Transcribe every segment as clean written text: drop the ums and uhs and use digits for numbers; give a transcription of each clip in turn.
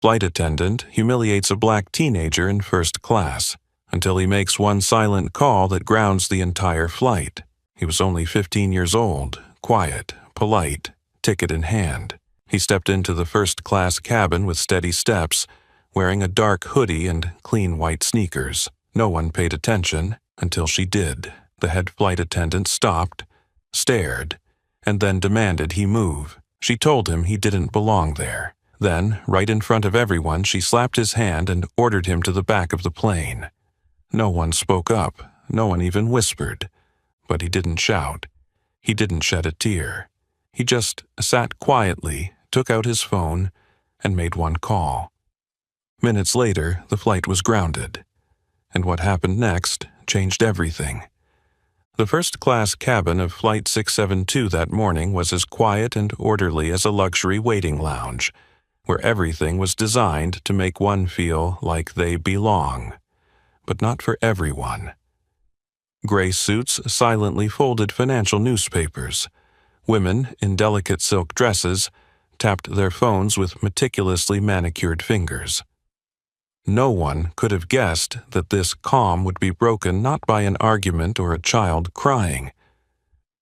Flight attendant humiliates a black teenager in first class until he makes one silent call that grounds the entire flight. He was only 15 years old, quiet, polite, ticket in hand. He stepped into the first-class cabin with steady steps, wearing a dark hoodie and clean white sneakers. No one paid attention until she did. The head flight attendant stopped, stared, and then demanded he move. She told him he didn't belong there. Then, right in front of everyone, she slapped his hand and ordered him to the back of the plane. No one spoke up, no one even whispered. But he didn't shout. He didn't shed a tear. He just sat quietly, took out his phone, and made one call. Minutes later, the flight was grounded. And what happened next changed everything. The first-class cabin of Flight 672 that morning was as quiet and orderly as a luxury waiting lounge, where everything was designed to make one feel like they belong. But not for everyone. Gray suits silently folded financial newspapers. Women in delicate silk dresses tapped their phones with meticulously manicured fingers. No one could have guessed that this calm would be broken not by an argument or a child crying,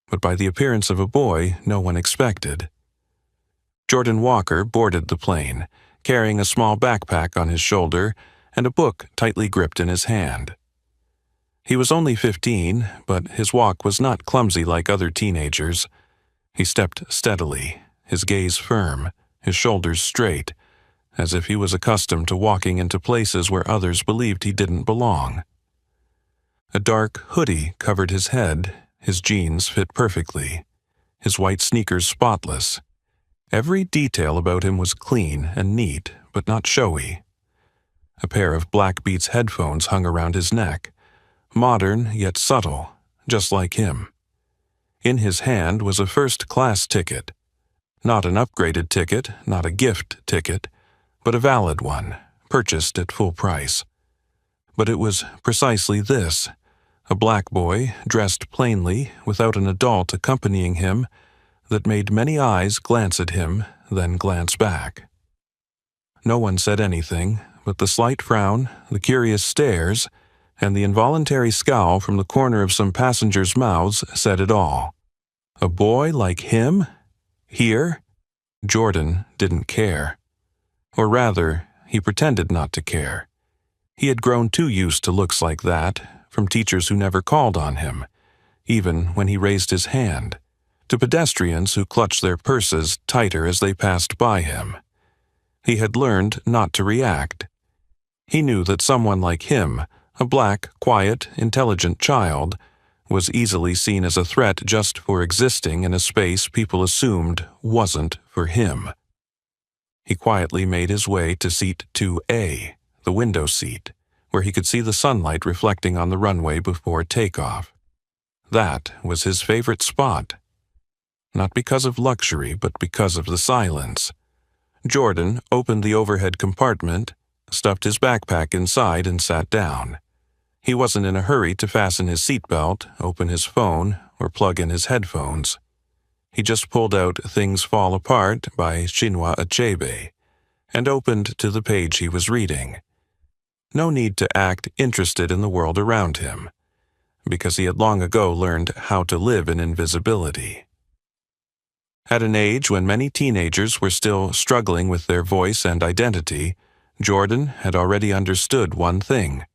but by the appearance of a boy no one expected. Jordan Walker boarded the plane, carrying a small backpack on his shoulder and a book tightly gripped in his hand. He was only 15, but his walk was not clumsy like other teenagers. He stepped steadily, his gaze firm, his shoulders straight, as if he was accustomed to walking into places where others believed he didn't belong. A dark hoodie covered his head, his jeans fit perfectly, his white sneakers spotless. Every detail about him was clean and neat, but not showy. A pair of Black Beats headphones hung around his neck, modern yet subtle, just like him. In his hand was a first-class ticket. Not an upgraded ticket, not a gift ticket, but a valid one, purchased at full price. But it was precisely this, a black boy, dressed plainly, without an adult accompanying him, that made many eyes glance at him, then glance back. No one said anything, but the slight frown, the curious stares, and the involuntary scowl from the corner of some passengers' mouths said it all. A boy like him? Here? Jordan didn't care. Or rather, he pretended not to care. He had grown too used to looks like that, from teachers who never called on him, even when he raised his hand, to pedestrians who clutched their purses tighter as they passed by him. He had learned not to react. He knew that someone like him, a black, quiet, intelligent child, was easily seen as a threat just for existing in a space people assumed wasn't for him. He quietly made his way to seat 2A, the window seat, where he could see the sunlight reflecting on the runway before takeoff. That was his favorite spot. Not because of luxury, but because of the silence. Jordan opened the overhead compartment, stuffed his backpack inside, and sat down. He wasn't in a hurry to fasten his seatbelt, open his phone, or plug in his headphones. He just pulled out Things Fall Apart by Chinua Achebe and opened to the page he was reading. No need to act interested in the world around him, because he had long ago learned how to live in invisibility. At an age when many teenagers were still struggling with their voice and identity, Jordan had already understood one thing.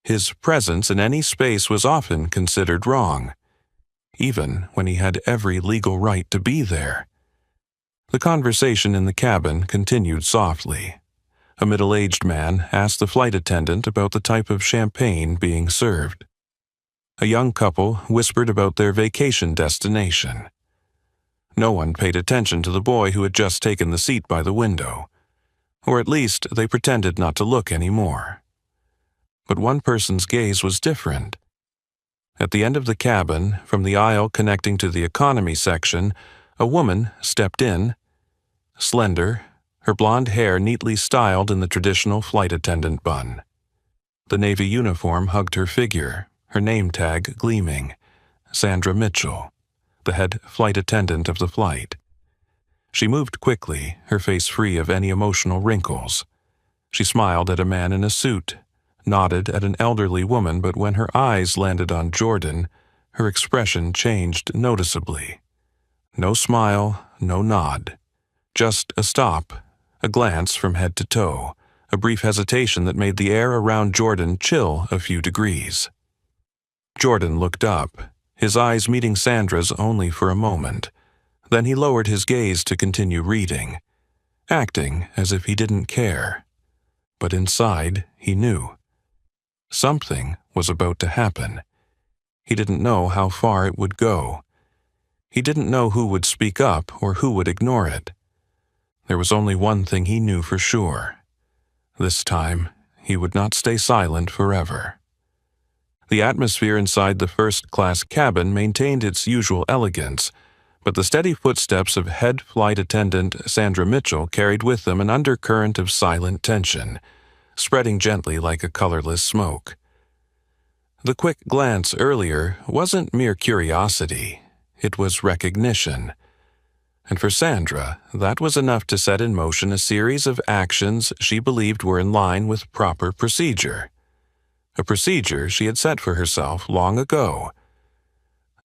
His presence in any space was often considered wrong, even when he had every legal right to be there. The conversation in the cabin continued softly. A middle-aged man asked the flight attendant about the type of champagne being served. A young couple whispered about their vacation destination. No one paid attention to the boy who had just taken the seat by the window, or at least they pretended not to look anymore. But one person's gaze was different. At the end of the cabin, from the aisle connecting to the economy section, a woman stepped in, slender, her blonde hair neatly styled in the traditional flight attendant bun. The Navy uniform hugged her figure, her name tag gleaming, Sandra Mitchell, the head flight attendant of the flight. She moved quickly, her face free of any emotional wrinkles. She smiled at a man in a suit, nodded at an elderly woman, but when her eyes landed on Jordan, her expression changed noticeably. No smile, no nod. Just a stop, a glance from head to toe, a brief hesitation that made the air around Jordan chill a few degrees. Jordan looked up, his eyes meeting Sandra's only for a moment. Then he lowered his gaze to continue reading, acting as if he didn't care. But inside, he knew. Something was about to happen. He didn't know how far it would go. He didn't know who would speak up or who would ignore it. There was only one thing he knew for sure. This time, he would not stay silent forever. The atmosphere inside the first-class cabin maintained its usual elegance, but the steady footsteps of head flight attendant Sandra Mitchell carried with them an undercurrent of silent tension, spreading gently like a colorless smoke. The quick glance earlier wasn't mere curiosity, it was recognition. And for Sandra, that was enough to set in motion a series of actions she believed were in line with proper procedure. A procedure she had set for herself long ago.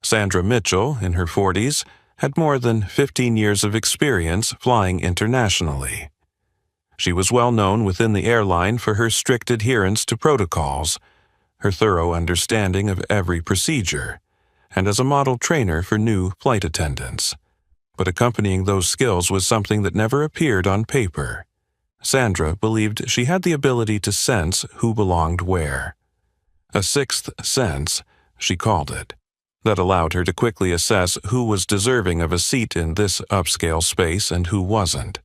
Sandra Mitchell, in her 40s, had more than 15 years of experience flying internationally. She was well known within the airline for her strict adherence to protocols, her thorough understanding of every procedure, and as a model trainer for new flight attendants. But accompanying those skills was something that never appeared on paper. Sandra believed she had the ability to sense who belonged where. A sixth sense, she called it, that allowed her to quickly assess who was deserving of a seat in this upscale space and who wasn't.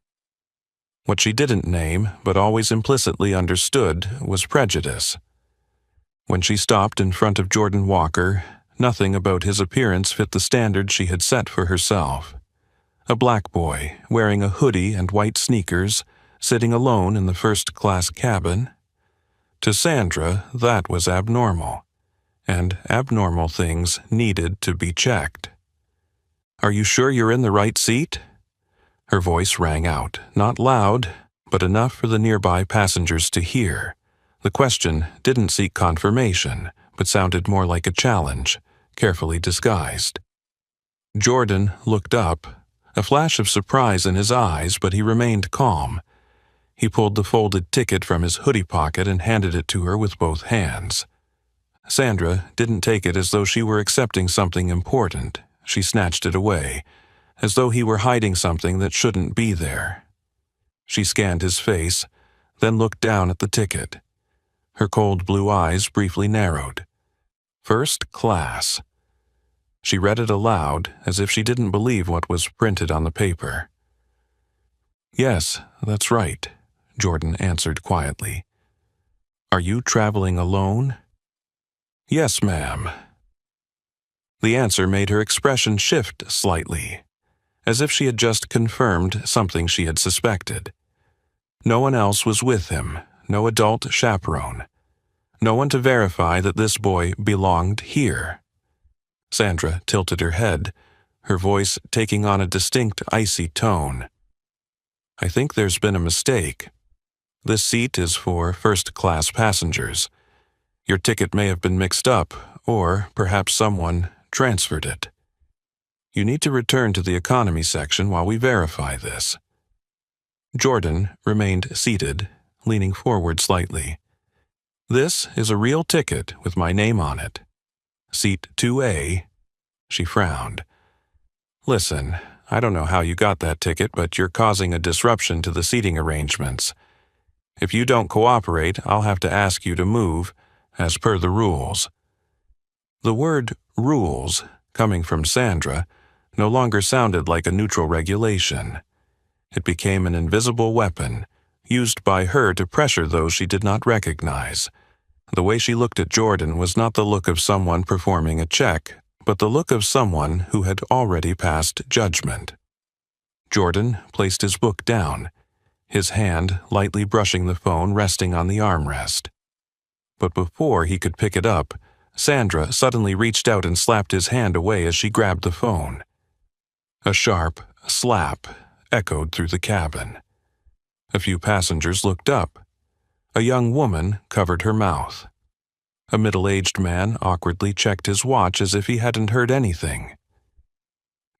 What she didn't name, but always implicitly understood, was prejudice. When she stopped in front of Jordan Walker, nothing about his appearance fit the standard she had set for herself. A black boy, wearing a hoodie and white sneakers, sitting alone in the first-class cabin. To Sandra, that was abnormal, and abnormal things needed to be checked. "Are you sure you're in the right seat?" Her voice rang out, not loud, but enough for the nearby passengers to hear. The question didn't seek confirmation, but sounded more like a challenge, carefully disguised. Jordan looked up, a flash of surprise in his eyes, but he remained calm. He pulled the folded ticket from his hoodie pocket and handed it to her with both hands. Sandra didn't take it as though she were accepting something important. She snatched it away, as though he were hiding something that shouldn't be there. She scanned his face, then looked down at the ticket. Her cold blue eyes briefly narrowed. First class. She read it aloud, as if she didn't believe what was printed on the paper. "Yes, that's right," Jordan answered quietly. "Are you traveling alone?" "Yes, ma'am." The answer made her expression shift slightly, as if she had just confirmed something she had suspected. No one else was with him, no adult chaperone. No one to verify that this boy belonged here. Sandra tilted her head, her voice taking on a distinct icy tone. "I think there's been a mistake. This seat is for first-class passengers. Your ticket may have been mixed up, or perhaps someone transferred it. You need to return to the economy section while we verify this." Jordan remained seated, leaning forward slightly. "This is a real ticket with my name on it. Seat 2A. She frowned. "Listen, I don't know how you got that ticket, but you're causing a disruption to the seating arrangements. If you don't cooperate, I'll have to ask you to move, as per the rules." The word rules, coming from Sandra, no longer sounded like a neutral regulation. It became an invisible weapon, used by her to pressure those she did not recognize. The way she looked at Jordan was not the look of someone performing a check, but the look of someone who had already passed judgment. Jordan placed his book down, his hand lightly brushing the phone resting on the armrest. But before he could pick it up, Sandra suddenly reached out and slapped his hand away as she grabbed the phone. A sharp slap, echoed through the cabin. A few passengers looked up. A young woman covered her mouth. A middle-aged man awkwardly checked his watch as if he hadn't heard anything.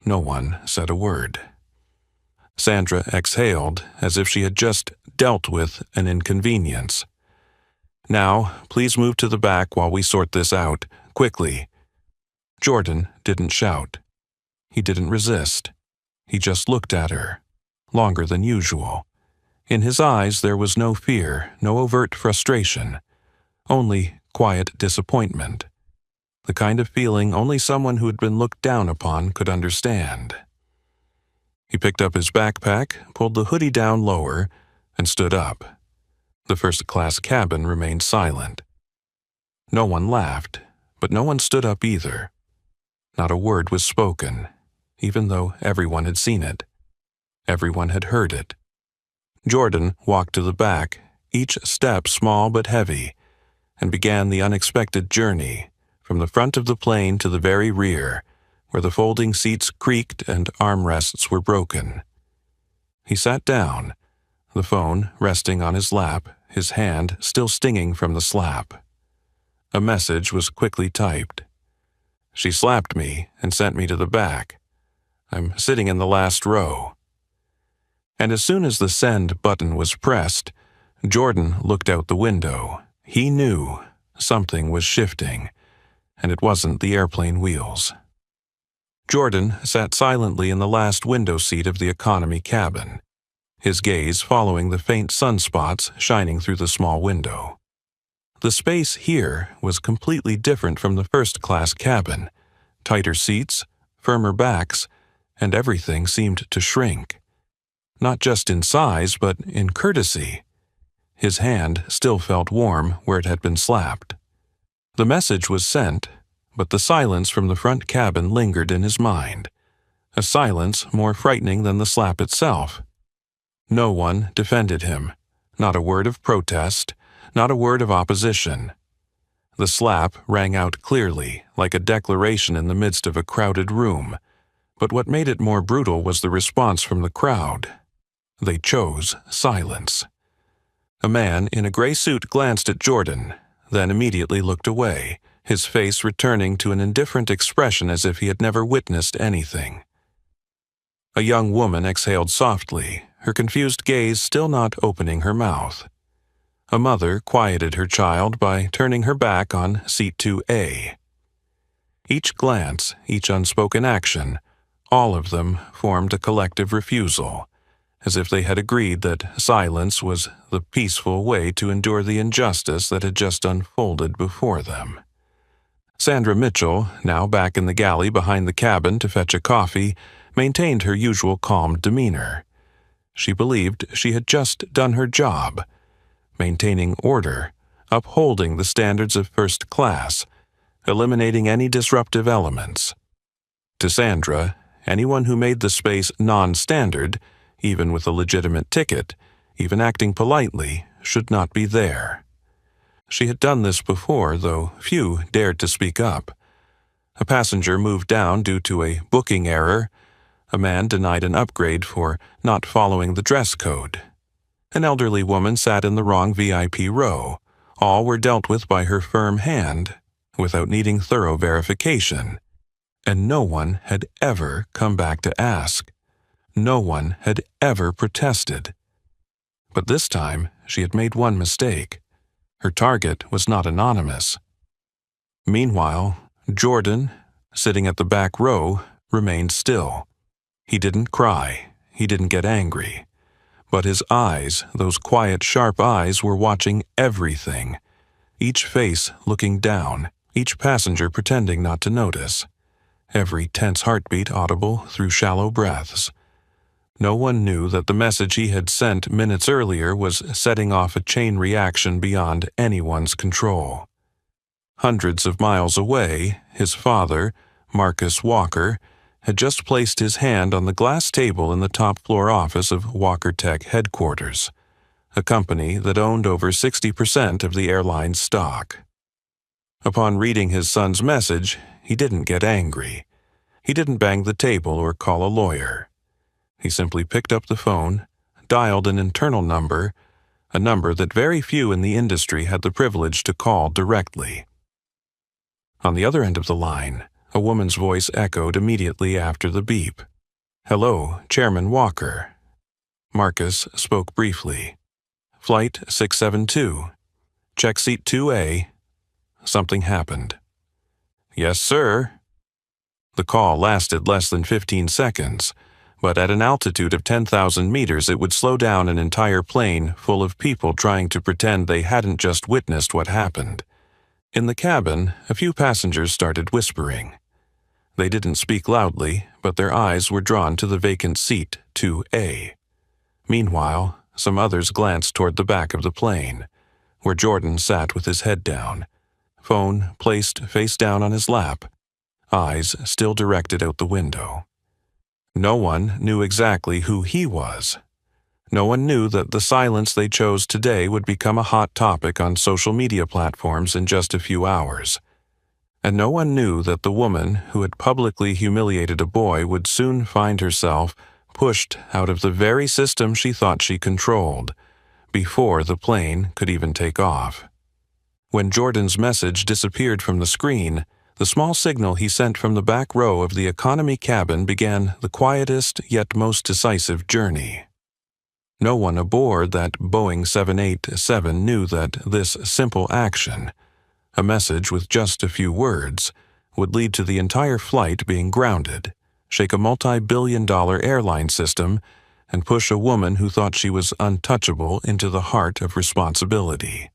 No one said a word. Sandra exhaled as if she had just dealt with an inconvenience. "Now, please move to the back while we sort this out, quickly." Jordan didn't shout. He didn't resist. He just looked at her, longer than usual. In his eyes there was no fear, no overt frustration, only quiet disappointment, the kind of feeling only someone who had been looked down upon could understand. He picked up his backpack, pulled the hoodie down lower, and stood up. The first-class cabin remained silent. No one laughed, but no one stood up either. Not a word was spoken, even though everyone had seen it. Everyone had heard it. Jordan walked to the back, each step small but heavy, and began the unexpected journey from the front of the plane to the very rear, where the folding seats creaked and armrests were broken. He sat down, the phone resting on his lap, his hand still stinging from the slap. A message was quickly typed. "She slapped me and sent me to the back. I'm sitting in the last row." And as soon as the send button was pressed, Jordan looked out the window. He knew something was shifting, and it wasn't the airplane wheels. Jordan sat silently in the last window seat of the economy cabin, his gaze following the faint sunspots shining through the small window. The space here was completely different from the first-class cabin. Tighter seats, firmer backs, and everything seemed to shrink. Not just in size, but in courtesy. His hand still felt warm where it had been slapped. The message was sent, but the silence from the front cabin lingered in his mind, a silence more frightening than the slap itself. No one defended him, not a word of protest, not a word of opposition. The slap rang out clearly, like a declaration in the midst of a crowded room, but what made it more brutal was the response from the crowd. They chose silence. A man in a gray suit glanced at Jordan, then immediately looked away, his face returning to an indifferent expression as if he had never witnessed anything. A young woman exhaled softly, her confused gaze still not opening her mouth. A mother quieted her child by turning her back on seat 2A. Each glance, each unspoken action, all of them formed a collective refusal, as if they had agreed that silence was the peaceful way to endure the injustice that had just unfolded before them. Sandra Mitchell, now back in the galley behind the cabin to fetch a coffee, maintained her usual calm demeanor. She believed she had just done her job, maintaining order, upholding the standards of first class, eliminating any disruptive elements. To Sandra, anyone who made the space non-standard, even with a legitimate ticket, even acting politely, should not be there. She had done this before, though few dared to speak up. A passenger moved down due to a booking error. A man denied an upgrade for not following the dress code. An elderly woman sat in the wrong VIP row. All were dealt with by her firm hand, without needing thorough verification. And no one had ever come back to ask. No one had ever protested. But this time, she had made one mistake. Her target was not anonymous. Meanwhile, Jordan, sitting at the back row, remained still. He didn't cry. He didn't get angry. But his eyes, those quiet, sharp eyes, were watching everything. Each face looking down, each passenger pretending not to notice. Every tense heartbeat audible through shallow breaths. No one knew that the message he had sent minutes earlier was setting off a chain reaction beyond anyone's control. Hundreds of miles away, his father, Marcus Walker, had just placed his hand on the glass table in the top-floor office of Walker Tech headquarters, a company that owned over 60% of the airline's stock. Upon reading his son's message, he didn't get angry. He didn't bang the table or call a lawyer. He simply picked up the phone, dialed an internal number, a number that very few in the industry had the privilege to call directly. On the other end of the line, a woman's voice echoed immediately after the beep. "Hello, Chairman Walker." Marcus spoke briefly. "Flight 672. Check seat 2A. Something happened." "Yes, sir." The call lasted less than 15 seconds, but at an altitude of 10,000 meters it would slow down an entire plane full of people trying to pretend they hadn't just witnessed what happened. In the cabin, a few passengers started whispering. They didn't speak loudly, but their eyes were drawn to the vacant seat 2A. Meanwhile, some others glanced toward the back of the plane, where Jordan sat with his head down, phone placed face down on his lap, eyes still directed out the window. No one knew exactly who he was. No one knew that the silence they chose today would become a hot topic on social media platforms in just a few hours. And no one knew that the woman who had publicly humiliated a boy would soon find herself pushed out of the very system she thought she controlled, before the plane could even take off. When Jordan's message disappeared from the screen, the small signal he sent from the back row of the economy cabin began the quietest yet most decisive journey. No one aboard that Boeing 787 knew that this simple action, a message with just a few words, would lead to the entire flight being grounded, shake a multi-billion-dollar airline system, and push a woman who thought she was untouchable into the heart of responsibility.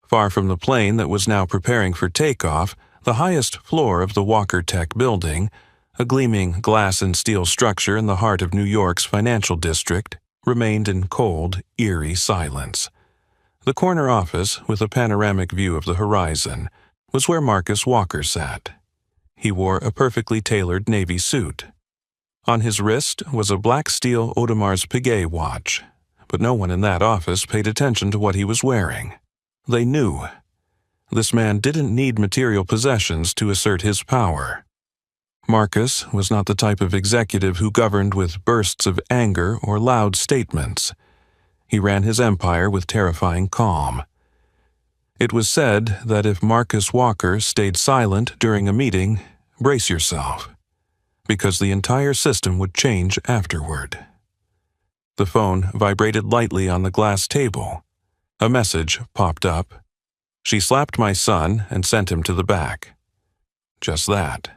Far from the plane that was now preparing for takeoff, the highest floor of the Walker Tech building, a gleaming glass and steel structure in the heart of New York's financial district, remained in cold, eerie silence. The corner office, with a panoramic view of the horizon, was where Marcus Walker sat. He wore a perfectly tailored navy suit. On his wrist was a black steel Audemars Piguet watch, but no one in that office paid attention to what he was wearing. They knew. This man didn't need material possessions to assert his power. Marcus was not the type of executive who governed with bursts of anger or loud statements. He ran his empire with terrifying calm. It was said that if Marcus Walker stayed silent during a meeting, brace yourself, because the entire system would change afterward. The phone vibrated lightly on the glass table. A message popped up. "She slapped my son and sent him to the back." Just that.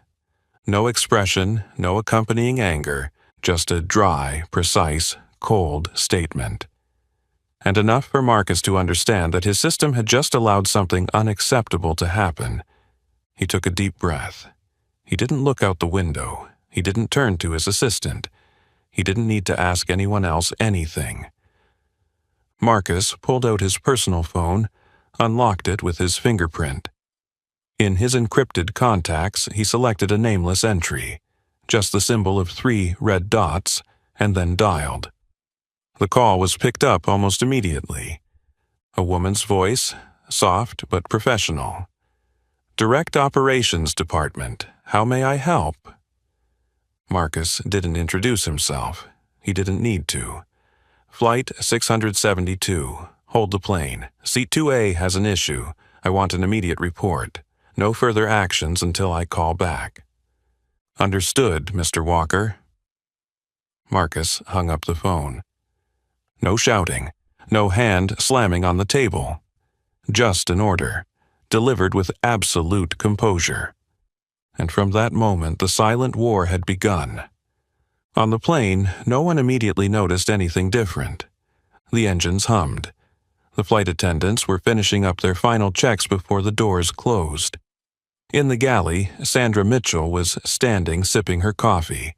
No expression, no accompanying anger, just a dry, precise, cold statement. And enough for Marcus to understand that his system had just allowed something unacceptable to happen. He took a deep breath. He didn't look out the window. He didn't turn to his assistant. He didn't need to ask anyone else anything. Marcus pulled out his personal phone, unlocked it with his fingerprint. In his encrypted contacts, he selected a nameless entry, just the symbol of 3 red dots, and then dialed. The call was picked up almost immediately. A woman's voice, soft but professional. "Direct Operations Department. How may I help?" Marcus didn't introduce himself. He didn't need to. "Flight 672. Hold the plane. Seat 2A has an issue. I want an immediate report. No further actions until I call back." "Understood, Mr. Walker." Marcus hung up the phone. No shouting, no hand slamming on the table. Just an order, delivered with absolute composure. And from that moment, the silent war had begun. On the plane, no one immediately noticed anything different. The engines hummed. The flight attendants were finishing up their final checks before the doors closed. In the galley, Sandra Mitchell was standing sipping her coffee.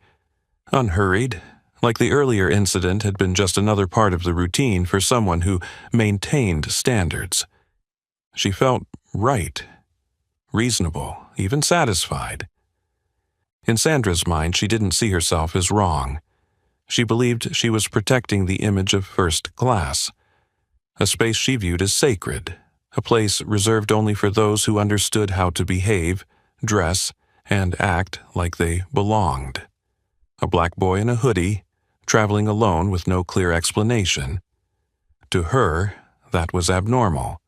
Unhurried, like the earlier incident had been just another part of the routine for someone who maintained standards. She felt right, reasonable, even satisfied. In Sandra's mind, she didn't see herself as wrong. She believed she was protecting the image of first class, a space she viewed as sacred, a place reserved only for those who understood how to behave, dress, and act like they belonged. A black boy in a hoodie, traveling alone with no clear explanation. To her, that was abnormal,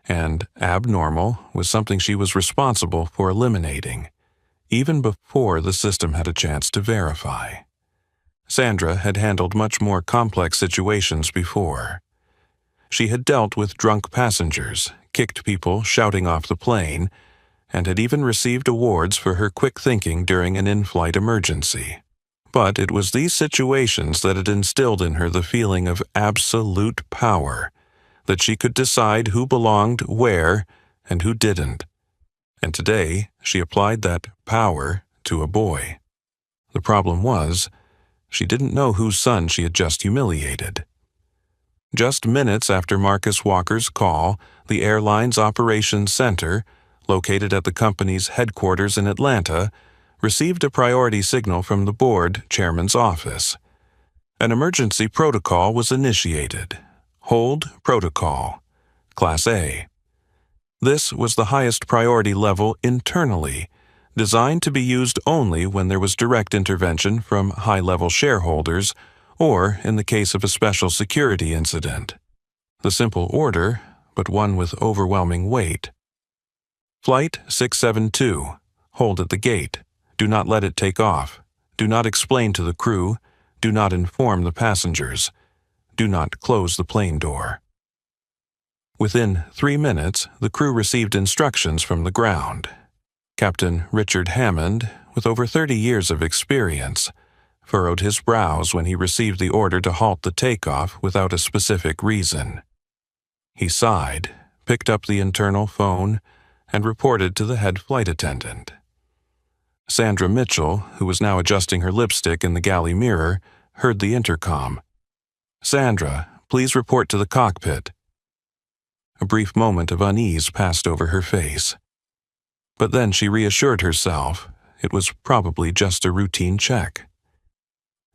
and abnormal was something she was responsible for eliminating, even before the system had a chance to verify. Sandra had handled much more complex situations before. She had dealt with drunk passengers, kicked people shouting off the plane, and had even received awards for her quick thinking during an in-flight emergency. But it was these situations that had instilled in her the feeling of absolute power, that she could decide who belonged where and who didn't. And today, she applied that power to a boy. The problem was, she didn't know whose son she had just humiliated. Just minutes after Marcus Walker's call, the airline's operations center, located at the company's headquarters in Atlanta, received a priority signal from the board chairman's office. An emergency protocol was initiated. Hold Protocol, Class A. This was the highest priority level internally, designed to be used only when there was direct intervention from high-level shareholders or in the case of a special security incident. The simple order, but one with overwhelming weight. Flight 672, hold at the gate. Do not let it take off. Do not explain to the crew. Do not inform the passengers. Do not close the plane door. Within 3 minutes, the crew received instructions from the ground. Captain Richard Hammond, with over 30 years of experience, furrowed his brows when he received the order to halt the takeoff without a specific reason. He sighed, picked up the internal phone, and reported to the head flight attendant. Sandra Mitchell, who was now adjusting her lipstick in the galley mirror, heard the intercom. "Sandra, please report to the cockpit." A brief moment of unease passed over her face. But then she reassured herself it was probably just a routine check.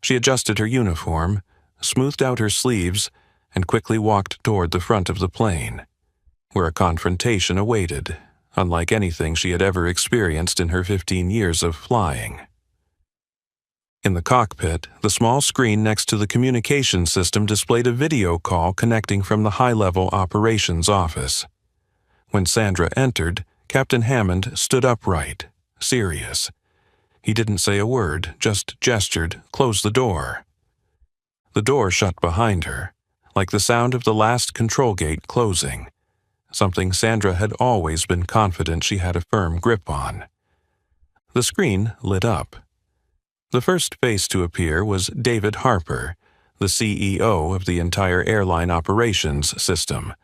She adjusted her uniform, smoothed out her sleeves, and quickly walked toward the front of the plane, where a confrontation awaited, unlike anything she had ever experienced in her 15 years of flying. In the cockpit, the small screen next to the communication system displayed a video call connecting from the high-level operations office. When Sandra entered, Captain Hammond stood upright, serious. He didn't say a word, just gestured, "Close the door." The door shut behind her, like the sound of the last control gate closing, something Sandra had always been confident she had a firm grip on. The screen lit up. The first face to appear was David Harper, the CEO of the entire airline operations system,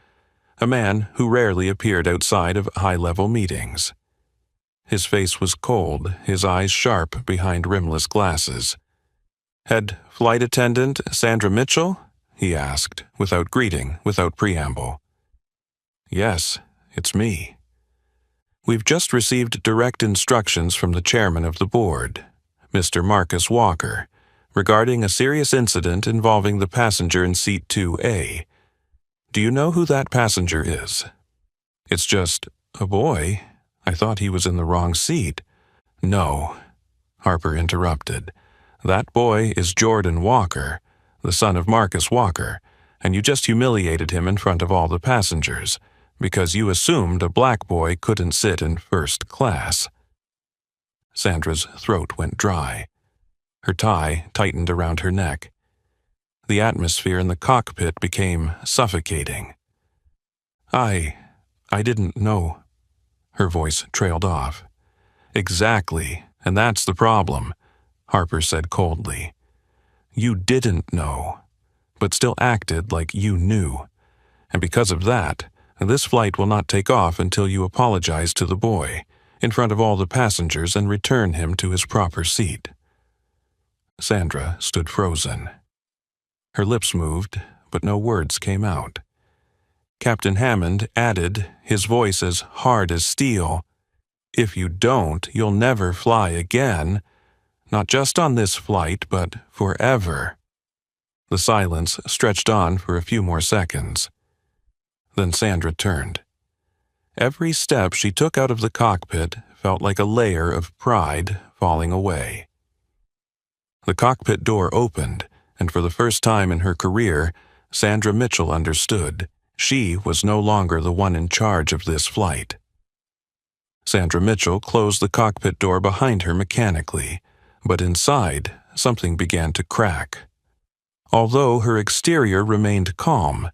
a man who rarely appeared outside of high-level meetings. His face was cold, his eyes sharp behind rimless glasses. "Head flight attendant Sandra Mitchell?" he asked, without greeting, without preamble. "Yes, it's me." "We've just received direct instructions from the chairman of the board, Mr. Marcus Walker, regarding a serious incident involving the passenger in seat 2A. Do you know who that passenger is?" "It's just a boy. I thought he was in the wrong seat." "No," Harper interrupted. "That boy is Jordan Walker, the son of Marcus Walker, and you just humiliated him in front of all the passengers, because you assumed a black boy couldn't sit in first class." Sandra's throat went dry. Her tie tightened around her neck. The atmosphere in the cockpit became suffocating. I didn't know." Her voice trailed off. "Exactly, and that's the problem," Harper said coldly. "You didn't know, but still acted like you knew. And because of that, this flight will not take off until you apologize to the boy, in front of all the passengers, and return him to his proper seat." Sandra stood frozen. Her lips moved, but no words came out. Captain Hammond added, his voice as hard as steel, "If you don't, you'll never fly again. Not just on this flight, but forever." The silence stretched on for a few more seconds. Then Sandra turned. Every step she took out of the cockpit felt like a layer of pride falling away. The cockpit door opened, and for the first time in her career, Sandra Mitchell understood. She was no longer the one in charge of this flight. Sandra Mitchell closed the cockpit door behind her mechanically, but inside, something began to crack. Although her exterior remained calm,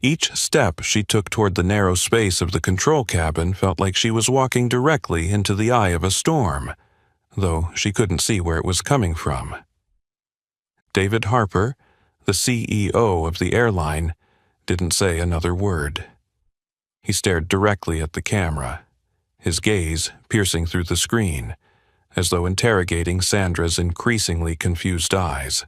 each step she took toward the narrow space of the control cabin felt like she was walking directly into the eye of a storm, though she couldn't see where it was coming from. David Harper, the CEO of the airline, didn't say another word. He stared directly at the camera, his gaze piercing through the screen, as though interrogating Sandra's increasingly confused eyes.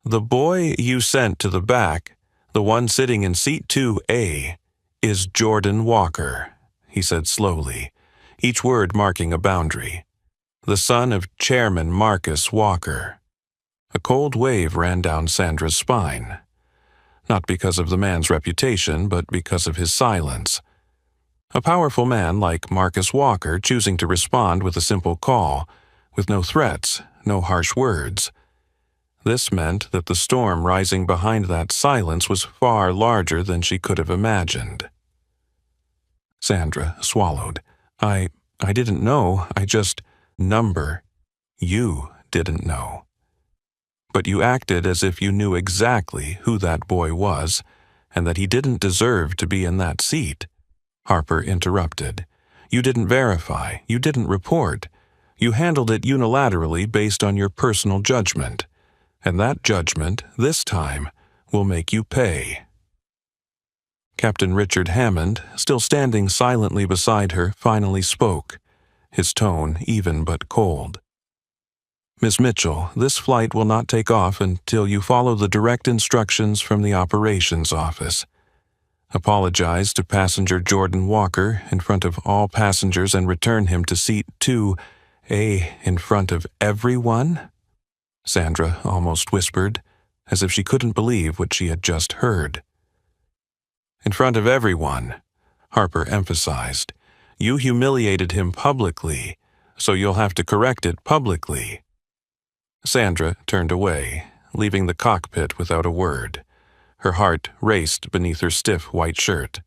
"The boy you sent to the back, the one sitting in seat 2A, is Jordan Walker," he said slowly, each word marking a boundary. "The son of Chairman Marcus Walker." A cold wave ran down Sandra's spine. Not because of the man's reputation, but because of his silence. A powerful man like Marcus Walker choosing to respond with a simple call, with no threats, no harsh words. This meant that the storm rising behind that silence was far larger than she could have imagined. Sandra swallowed. I didn't know, Number. You didn't know. But you acted as if you knew exactly who that boy was, and that he didn't deserve to be in that seat," Harper interrupted. "You didn't verify, you didn't report. You handled it unilaterally based on your personal judgment. And that judgment, this time, will make you pay." Captain Richard Hammond, still standing silently beside her, finally spoke, his tone even but cold. "Miss Mitchell, this flight will not take off until you follow the direct instructions from the operations office. Apologize to passenger Jordan Walker in front of all passengers and return him to seat 2A in front of everyone?" Sandra almost whispered, as if she couldn't believe what she had just heard. "In front of everyone," Harper emphasized. "You humiliated him publicly, so you'll have to correct it publicly." Sandra turned away, leaving the cockpit without a word. Her heart raced beneath her stiff white shirt.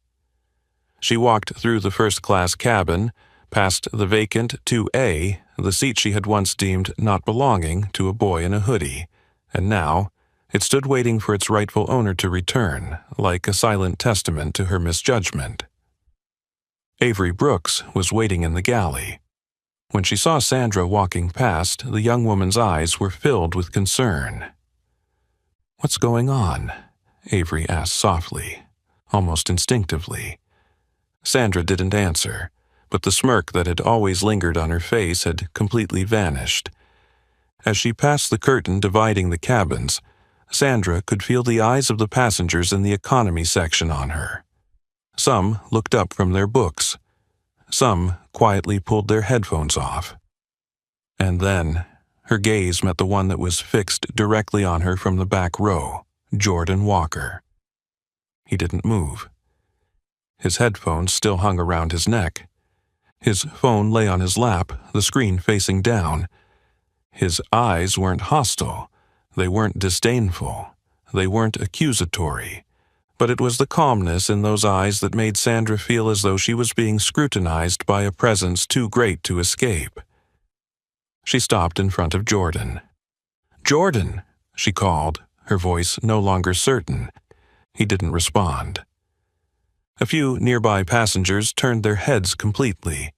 She walked through the first-class cabin, past the vacant 2A, the seat she had once deemed not belonging to a boy in a hoodie, and now it stood waiting for its rightful owner to return, like a silent testament to her misjudgment. Avery Brooks was waiting in the galley. When she saw Sandra walking past, the young woman's eyes were filled with concern. "What's going on?" Avery asked softly, almost instinctively. Sandra didn't answer, but the smirk that had always lingered on her face had completely vanished. As she passed the curtain dividing the cabins, Sandra could feel the eyes of the passengers in the economy section on her. Some looked up from their books. Some quietly pulled their headphones off. And then, her gaze met the one that was fixed directly on her from the back row, Jordan Walker. He didn't move. His headphones still hung around his neck. His phone lay on his lap, the screen facing down. His eyes weren't hostile. They weren't disdainful. They weren't accusatory. But it was the calmness in those eyes that made Sandra feel as though she was being scrutinized by a presence too great to escape. She stopped in front of Jordan. "Jordan!" she called, her voice no longer certain. He didn't respond. A few nearby passengers turned their heads completely.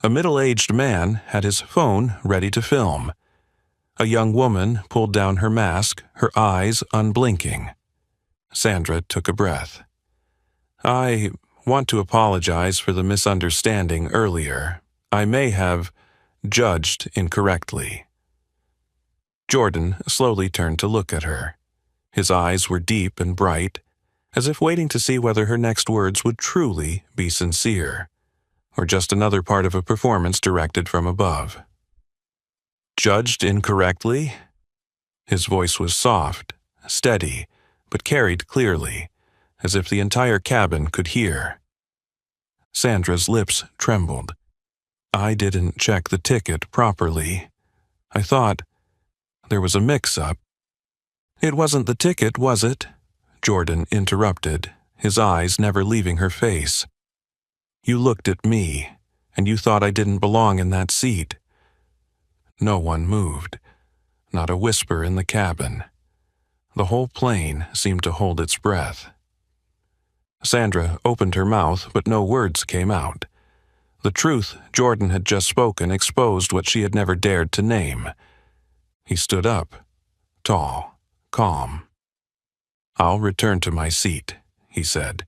A middle-aged man had his phone ready to film. A young woman pulled down her mask, her eyes unblinking. Sandra took a breath. "I want to apologize for the misunderstanding earlier. I may have judged incorrectly." Jordan slowly turned to look at her. His eyes were deep and bright, as if waiting to see whether her next words would truly be sincere, or just another part of a performance directed from above. "Judged incorrectly?" His voice was soft, steady, but carried clearly, as if the entire cabin could hear. Sandra's lips trembled. "I didn't check the ticket properly. I thought there was a mix-up." "It wasn't the ticket, was it?" Jordan interrupted, his eyes never leaving her face. "You looked at me, and you thought I didn't belong in that seat." No one moved, not a whisper in the cabin. The whole plane seemed to hold its breath. Sandra opened her mouth, but no words came out. The truth Jordan had just spoken exposed what she had never dared to name. He stood up, tall, calm. "I'll return to my seat," he said.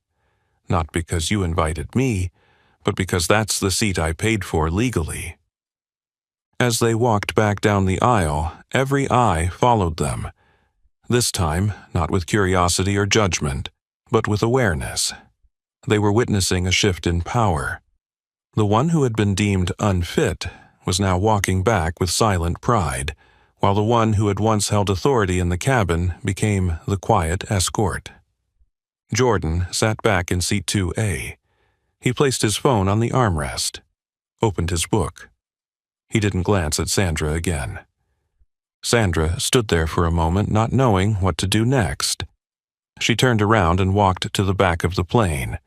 "Not because you invited me, but because that's the seat I paid for legally." As they walked back down the aisle, every eye followed them. This time, not with curiosity or judgment, but with awareness. They were witnessing a shift in power. The one who had been deemed unfit was now walking back with silent pride, while the one who had once held authority in the cabin became the quiet escort. Jordan sat back in seat 2A. He placed his phone on the armrest, opened his book. He didn't glance at Sandra again. Sandra stood there for a moment, not knowing what to do next. She turned around and walked to the back of the plane,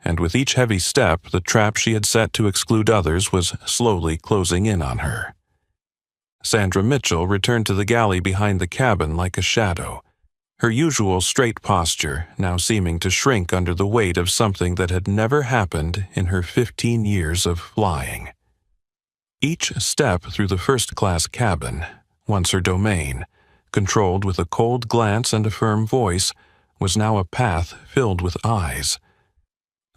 and with each heavy step, the trap she had set to exclude others was slowly closing in on her. Sandra Mitchell returned to the galley behind the cabin like a shadow, her usual straight posture now seeming to shrink under the weight of something that had never happened in her 15 years of flying. Each step through the first-class cabin, once her domain, controlled with a cold glance and a firm voice, was now a path filled with eyes.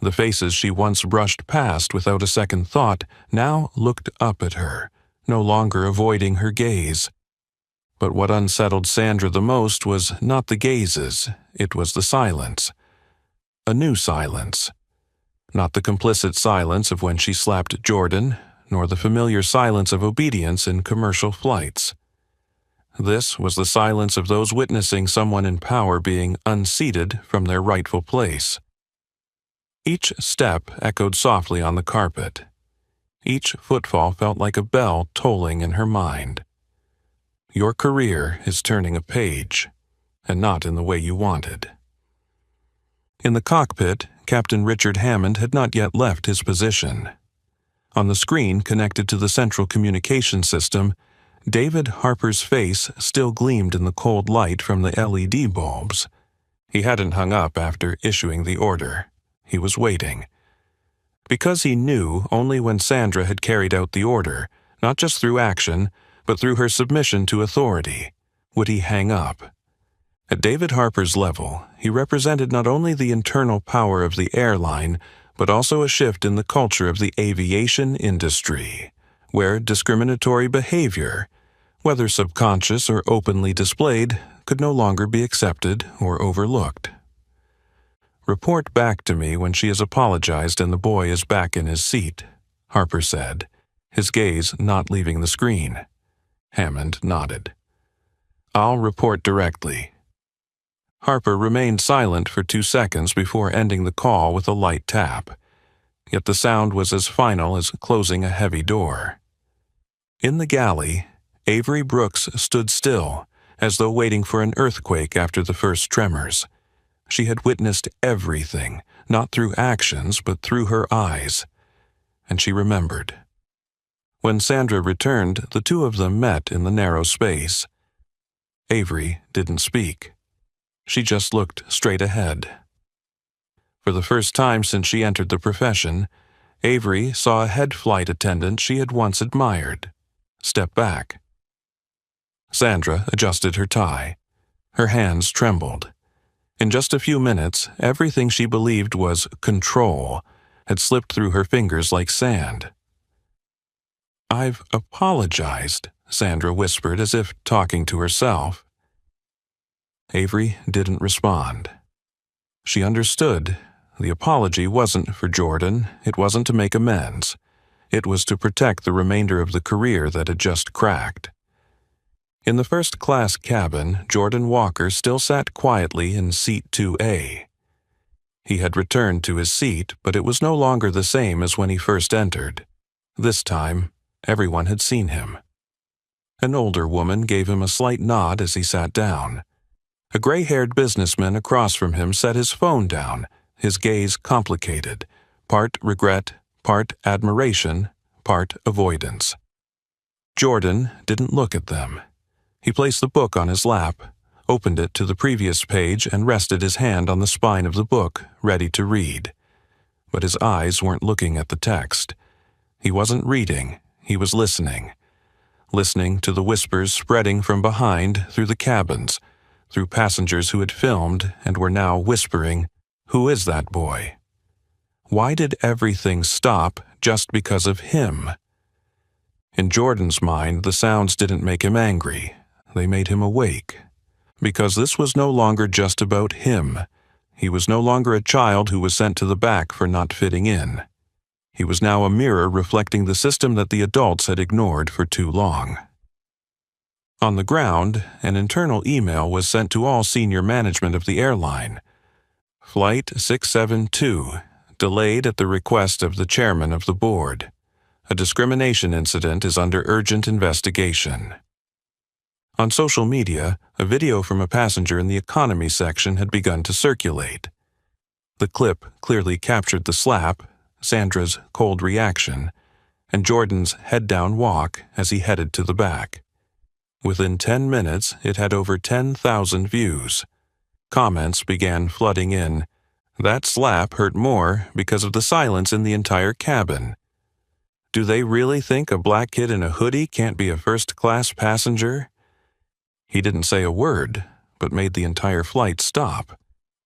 The faces she once brushed past without a second thought now looked up at her, no longer avoiding her gaze. But what unsettled Sandra the most was not the gazes, it was the silence. A new silence. Not the complicit silence of when she slapped Jordan, nor the familiar silence of obedience in commercial flights. This was the silence of those witnessing someone in power being unseated from their rightful place. Each step echoed softly on the carpet. Each footfall felt like a bell tolling in her mind. Your career is turning a page, and not in the way you wanted. In the cockpit, Captain Richard Hammond had not yet left his position. On the screen connected to the central communication system, David Harper's face still gleamed in the cold light from the LED bulbs. He hadn't hung up after issuing the order. He was waiting. Because he knew only when Sandra had carried out the order, not just through action, but through her submission to authority, would he hang up. At David Harper's level, he represented not only the internal power of the airline, but also a shift in the culture of the aviation industry, where discriminatory behavior, whether subconscious or openly displayed, could no longer be accepted or overlooked. "Report back to me when she has apologized and the boy is back in his seat," Harper said, his gaze not leaving the screen. Hammond nodded. "I'll report directly." Harper remained silent for 2 seconds before ending the call with a light tap, yet the sound was as final as closing a heavy door. In the galley, Avery Brooks stood still, as though waiting for an earthquake after the first tremors. She had witnessed everything, not through actions, but through her eyes. And she remembered. When Sandra returned, the two of them met in the narrow space. Avery didn't speak. She just looked straight ahead. For the first time since she entered the profession, Avery saw a head flight attendant she had once admired step back. Sandra adjusted her tie. Her hands trembled. In just a few minutes, everything she believed was control had slipped through her fingers like sand. "I've apologized," Sandra whispered as if talking to herself. Avery didn't respond. She understood. The apology wasn't for Jordan, it wasn't to make amends. It was to protect the remainder of the career that had just cracked. In the first-class cabin, Jordan Walker still sat quietly in seat 2A. He had returned to his seat, but it was no longer the same as when he first entered. This time, everyone had seen him. An older woman gave him a slight nod as he sat down. A gray-haired businessman across from him set his phone down, his gaze complicated, part regret, part admiration, part avoidance. Jordan didn't look at them. He placed the book on his lap, opened it to the previous page, and rested his hand on the spine of the book, ready to read. But his eyes weren't looking at the text. He wasn't reading, he was listening. Listening to the whispers spreading from behind through the cabins, through passengers who had filmed and were now whispering, "Who is that boy? Why did everything stop just because of him?" In Jordan's mind, the sounds didn't make him angry. They made him awake. Because this was no longer just about him. He was no longer a child who was sent to the back for not fitting in. He was now a mirror reflecting the system that the adults had ignored for too long. On the ground, an internal email was sent to all senior management of the airline. Flight 672, delayed at the request of the chairman of the board. A discrimination incident is under urgent investigation. On social media, a video from a passenger in the economy section had begun to circulate. The clip clearly captured the slap, Sandra's cold reaction, and Jordan's head-down walk as he headed to the back. Within 10 minutes, it had over 10,000 views. Comments began flooding in. That slap hurt more because of the silence in the entire cabin. Do they really think a black kid in a hoodie can't be a first-class passenger? He didn't say a word, but made the entire flight stop.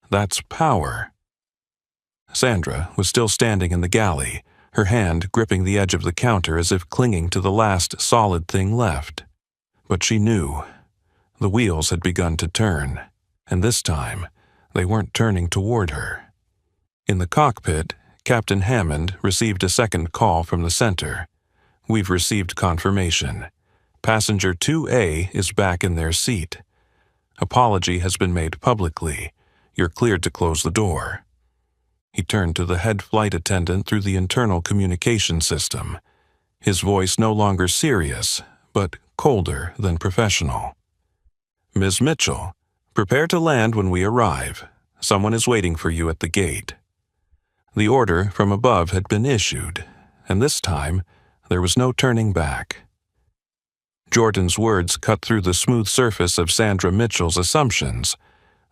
That's power. Sandra was still standing in the galley, her hand gripping the edge of the counter as if clinging to the last solid thing left. But she knew. The wheels had begun to turn, and this time, they weren't turning toward her. In the cockpit, Captain Hammond received a second call from the center. "We've received confirmation. Passenger 2A is back in their seat. Apology has been made publicly. You're cleared to close the door." He turned to the head flight attendant through the internal communication system. His voice no longer serious, but colder than professional. "Ms. Mitchell, prepare to land when we arrive. Someone is waiting for you at the gate." The order from above had been issued, and this time there was no turning back. Jordan's words cut through the smooth surface of Sandra Mitchell's assumptions,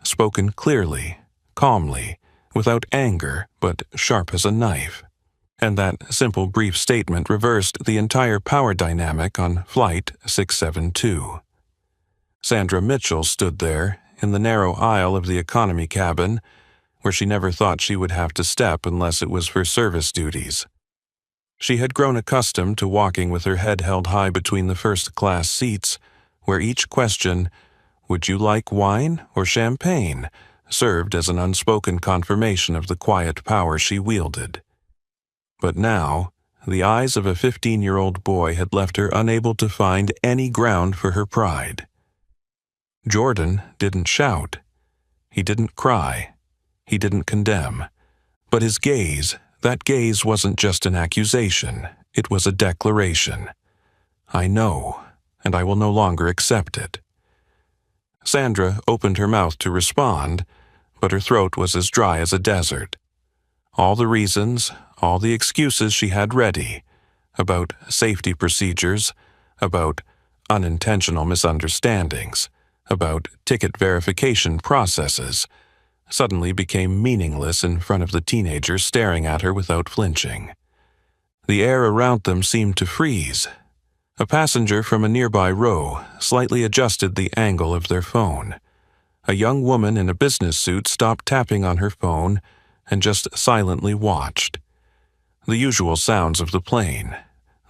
spoken clearly, calmly, without anger, but sharp as a knife. And that simple brief statement reversed the entire power dynamic on Flight 672. Sandra Mitchell stood there, in the narrow aisle of the economy cabin, where she never thought she would have to step unless it was for service duties. She had grown accustomed to walking with her head held high between the first-class seats, where each question, "Would you like wine or champagne?" served as an unspoken confirmation of the quiet power she wielded. But now, the eyes of a 15-year-old boy had left her unable to find any ground for her pride. Jordan didn't shout. He didn't cry. He didn't condemn. But his gaze, that gaze wasn't just an accusation. It was a declaration. "I know, and I will no longer accept it." Sandra opened her mouth to respond, but her throat was as dry as a desert. All the reasons, all the excuses she had ready, about safety procedures, about unintentional misunderstandings, about ticket verification processes, suddenly became meaningless in front of the teenager staring at her without flinching. The air around them seemed to freeze. A passenger from a nearby row slightly adjusted the angle of their phone. A young woman in a business suit stopped tapping on her phone and just silently watched. The usual sounds of the plane,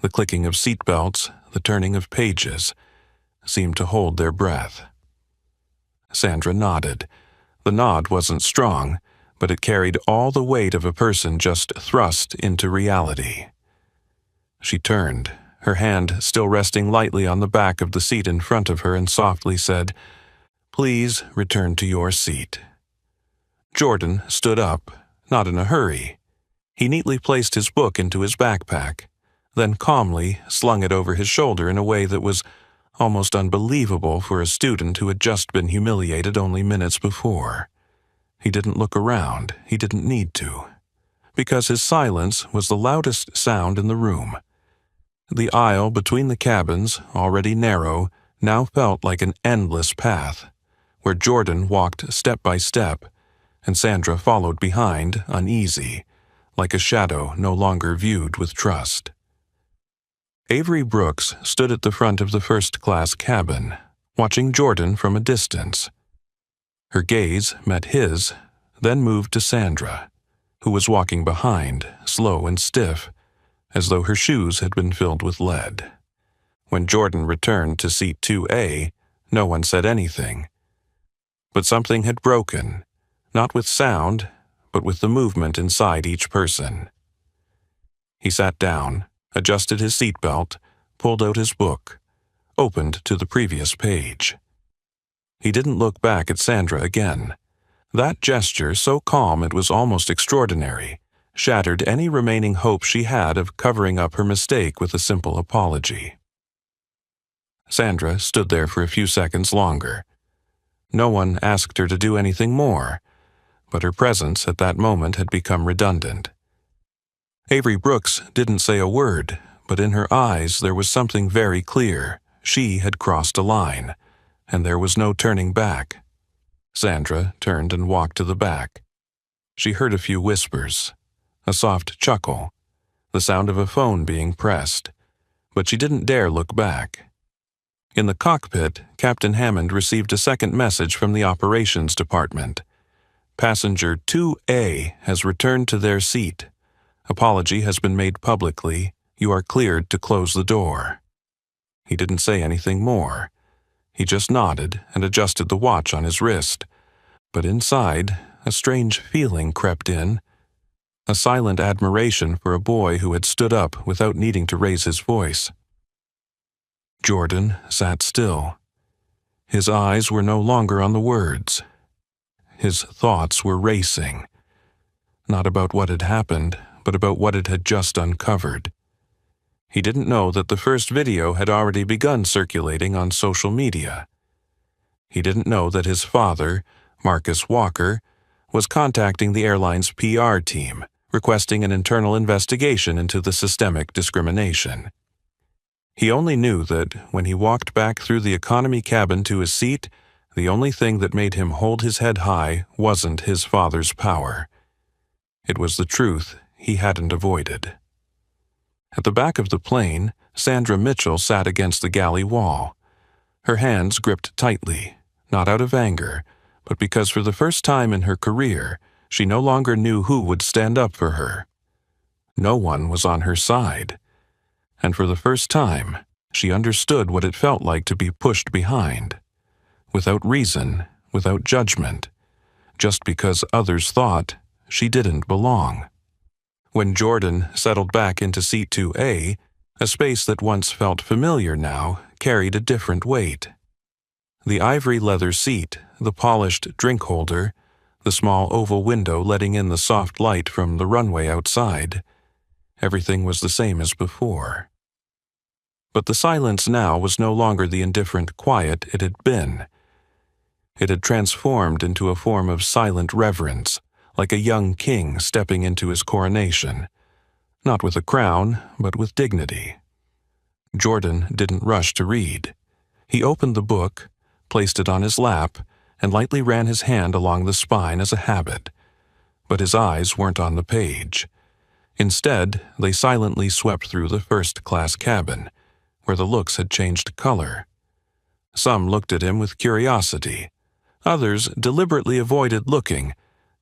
the clicking of seatbelts, the turning of pages, seemed to hold their breath. Sandra nodded. The nod wasn't strong, but it carried all the weight of a person just thrust into reality. She turned, her hand still resting lightly on the back of the seat in front of her, and softly said, "Please return to your seat." Jordan stood up, not in a hurry. He neatly placed his book into his backpack, then calmly slung it over his shoulder in a way that was almost unbelievable for a student who had just been humiliated only minutes before. He didn't look around. He didn't need to, because his silence was the loudest sound in the room. The aisle between the cabins, already narrow, now felt like an endless path, where Jordan walked step by step, and Sandra followed behind, uneasy, like a shadow no longer viewed with trust. Avery Brooks stood at the front of the first-class cabin, watching Jordan from a distance. Her gaze met his, then moved to Sandra, who was walking behind, slow and stiff, as though her shoes had been filled with lead. When Jordan returned to seat 2A, no one said anything. But something had broken, not with sound, but with the movement inside each person. He sat down, adjusted his seatbelt, pulled out his book, opened to the previous page. He didn't look back at Sandra again. That gesture, so calm it was almost extraordinary, shattered any remaining hope she had of covering up her mistake with a simple apology. Sandra stood there for a few seconds longer. No one asked her to do anything more, but her presence at that moment had become redundant. Avery Brooks didn't say a word, but in her eyes there was something very clear. She had crossed a line, and there was no turning back. Sandra turned and walked to the back. She heard a few whispers, a soft chuckle, the sound of a phone being pressed, but she didn't dare look back. In the cockpit, Captain Hammond received a second message from the operations department. Passenger 2A has returned to their seat. Apology has been made publicly. You are cleared to close the door. He didn't say anything more. He just nodded and adjusted the watch on his wrist. But inside, a strange feeling crept in. A silent admiration for a boy who had stood up without needing to raise his voice. Jordan sat still. His eyes were no longer on the words. His thoughts were racing. Not about what had happened, but about what it had just uncovered. He didn't know that the first video had already begun circulating on social media. He didn't know that his father, Marcus Walker, was contacting the airline's PR team, requesting an internal investigation into the systemic discrimination. He only knew that when he walked back through the economy cabin to his seat, the only thing that made him hold his head high wasn't his father's power. It was the truth he hadn't avoided. At the back of the plane, Sandra Mitchell sat against the galley wall. Her hands gripped tightly, not out of anger, but because for the first time in her career, she no longer knew who would stand up for her. No one was on her side. And for the first time, she understood what it felt like to be pushed behind. Without reason, without judgment, just because others thought she didn't belong. When Jordan settled back into seat 2A, a space that once felt familiar now carried a different weight. The ivory leather seat, the polished drink holder, the small oval window letting in the soft light from the runway outside, everything was the same as before. But the silence now was no longer the indifferent quiet it had been. It had transformed into a form of silent reverence, like a young king stepping into his coronation, not with a crown, but with dignity. Jordan didn't rush to read. He opened the book, placed it on his lap, and lightly ran his hand along the spine as a habit. But his eyes weren't on the page. Instead, they silently swept through the first-class cabin, where the looks had changed color. Some looked at him with curiosity. Others deliberately avoided looking,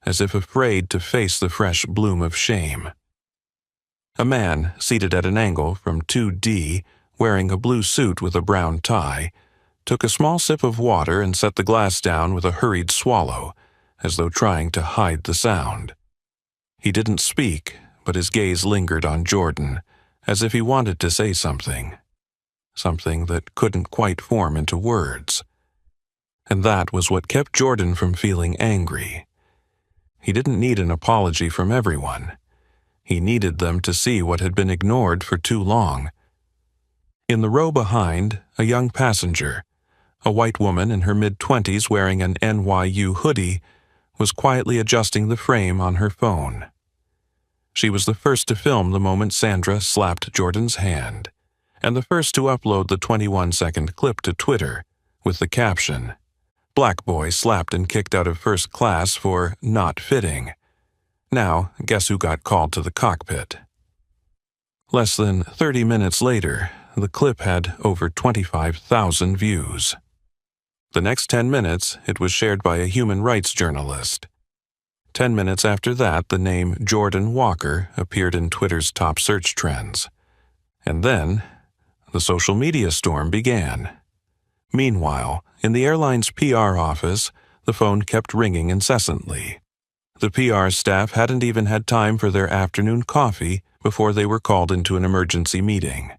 as if afraid to face the fresh bloom of shame. A man, seated at an angle from 2D, wearing a blue suit with a brown tie, took a small sip of water and set the glass down with a hurried swallow, as though trying to hide the sound. He didn't speak, but his gaze lingered on Jordan, as if he wanted to say something that couldn't quite form into words. And that was what kept Jordan from feeling angry. He didn't need an apology from everyone. He needed them to see what had been ignored for too long. In the row behind, a young passenger, a white woman in her mid-20s wearing an NYU hoodie, was quietly adjusting the frame on her phone. She was the first to film the moment Sandra slapped Jordan's hand, and the first to upload the 21-second clip to Twitter with the caption, "Black boy slapped and kicked out of first class for not fitting. Now, guess who got called to the cockpit?" Less than 30 minutes later, the clip had over 25,000 views. The next 10 minutes, it was shared by a human rights journalist. 10 minutes after that, the name Jordan Walker appeared in Twitter's top search trends. And then, the social media storm began. Meanwhile, in the airline's PR office, the phone kept ringing incessantly. The PR staff hadn't even had time for their afternoon coffee before they were called into an emergency meeting.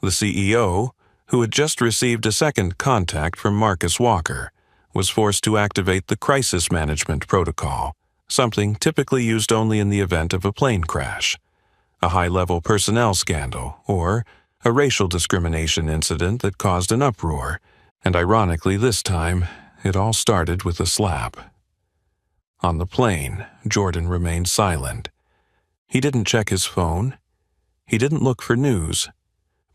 The CEO, who had just received a second contact from Marcus Walker, was forced to activate the crisis management protocol, something typically used only in the event of a plane crash, a high-level personnel scandal, or a racial discrimination incident that caused an uproar, and ironically this time, it all started with a slap. On the plane, Jordan remained silent. He didn't check his phone. He didn't look for news.